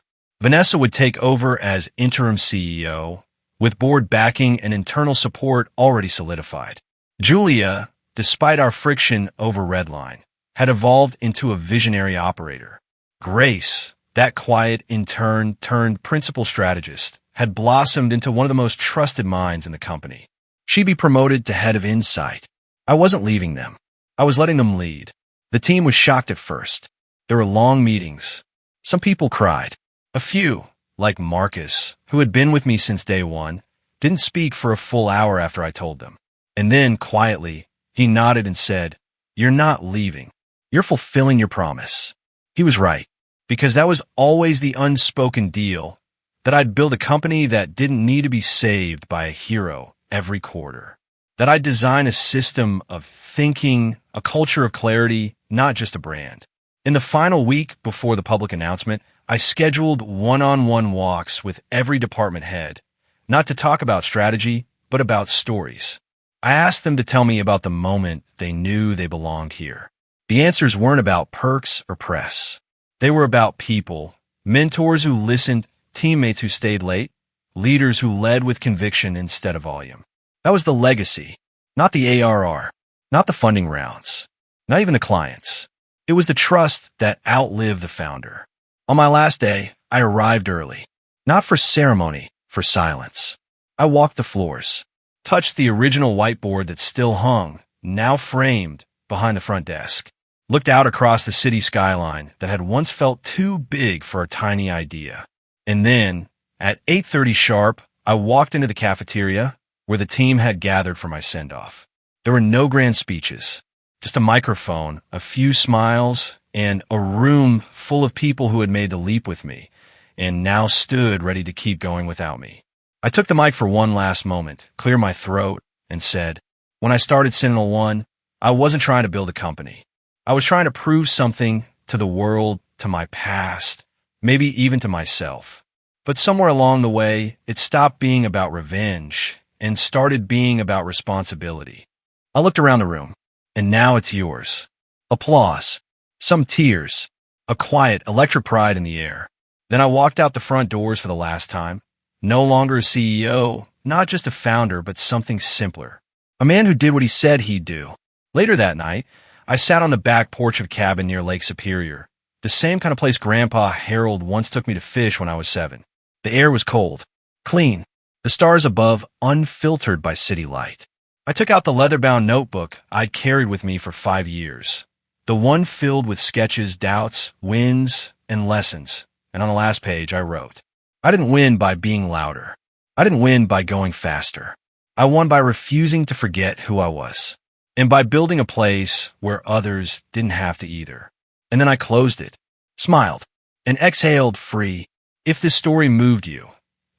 Vanessa would take over as interim CEO, with board backing and internal support already solidified. Julia, despite our friction over Redline, had evolved into a visionary operator. Grace, that quiet intern turned principal strategist, had blossomed into one of the most trusted minds in the company. She'd be promoted to head of insight. I wasn't leaving them. I was letting them lead. The team was shocked at first. There were long meetings. Some people cried. A few, like Marcus, who had been with me since day one, didn't speak for a full hour after I told them. And then, quietly, he nodded and said, "You're not leaving. You're fulfilling your promise." He was right, because that was always the unspoken deal, that I'd build a company that didn't need to be saved by a hero every quarter. That I'd design a system of thinking, a culture of clarity, not just a brand. In the final week before the public announcement, I scheduled one-on-one walks with every department head, not to talk about strategy, but about stories. I asked them to tell me about the moment they knew they belonged here. The answers weren't about perks or press. They were about people, mentors who listened, teammates who stayed late, leaders who led with conviction instead of volume. That was the legacy, not the ARR, not the funding rounds, not even the clients. It was the trust that outlived the founder. On my last day, I arrived early, not for ceremony, for silence. I walked the floors, touched the original whiteboard that still hung, now framed, behind the front desk, looked out across the city skyline that had once felt too big for a tiny idea. And then, at 8:30 sharp, I walked into the cafeteria where the team had gathered for my send-off. There were no grand speeches, just a microphone, a few smiles, and a room full of people who had made the leap with me and now stood ready to keep going without me. I took the mic for one last moment, cleared my throat, and said, when I started SentinelOne, I wasn't trying to build a company. I was trying to prove something to the world, to my past, maybe even to myself. But somewhere along the way, it stopped being about revenge and started being about responsibility. I looked around the room, and now it's yours. Applause, some tears, a quiet, electric pride in the air. Then I walked out the front doors for the last time, no longer a CEO, not just a founder, but something simpler. A man who did what he said he'd do. Later that night, I sat on the back porch of a cabin near Lake Superior, the same kind of place Grandpa Harold once took me to fish when I was 7. The air was cold, clean, the stars above unfiltered by city light. I took out the leather-bound notebook I'd carried with me for 5 years, the one filled with sketches, doubts, wins, and lessons. And on the last page, I wrote, I didn't win by being louder. I didn't win by going faster. I won by refusing to forget who I was, and by building a place where others didn't have to either. And then I closed it, smiled, and exhaled free. If this story moved you,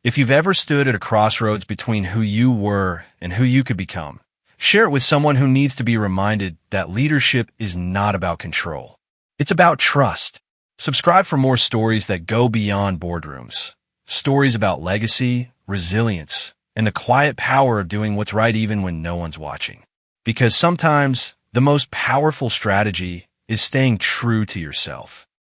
if you've ever stood at a crossroads between who you were and who you could become, share it with someone who needs to be reminded that leadership is not about control. It's about trust. Subscribe for more stories that go beyond boardrooms. Stories about legacy, resilience, and the quiet power of doing what's right even when no one's watching. Because sometimes the most powerful strategy is staying true to yourself.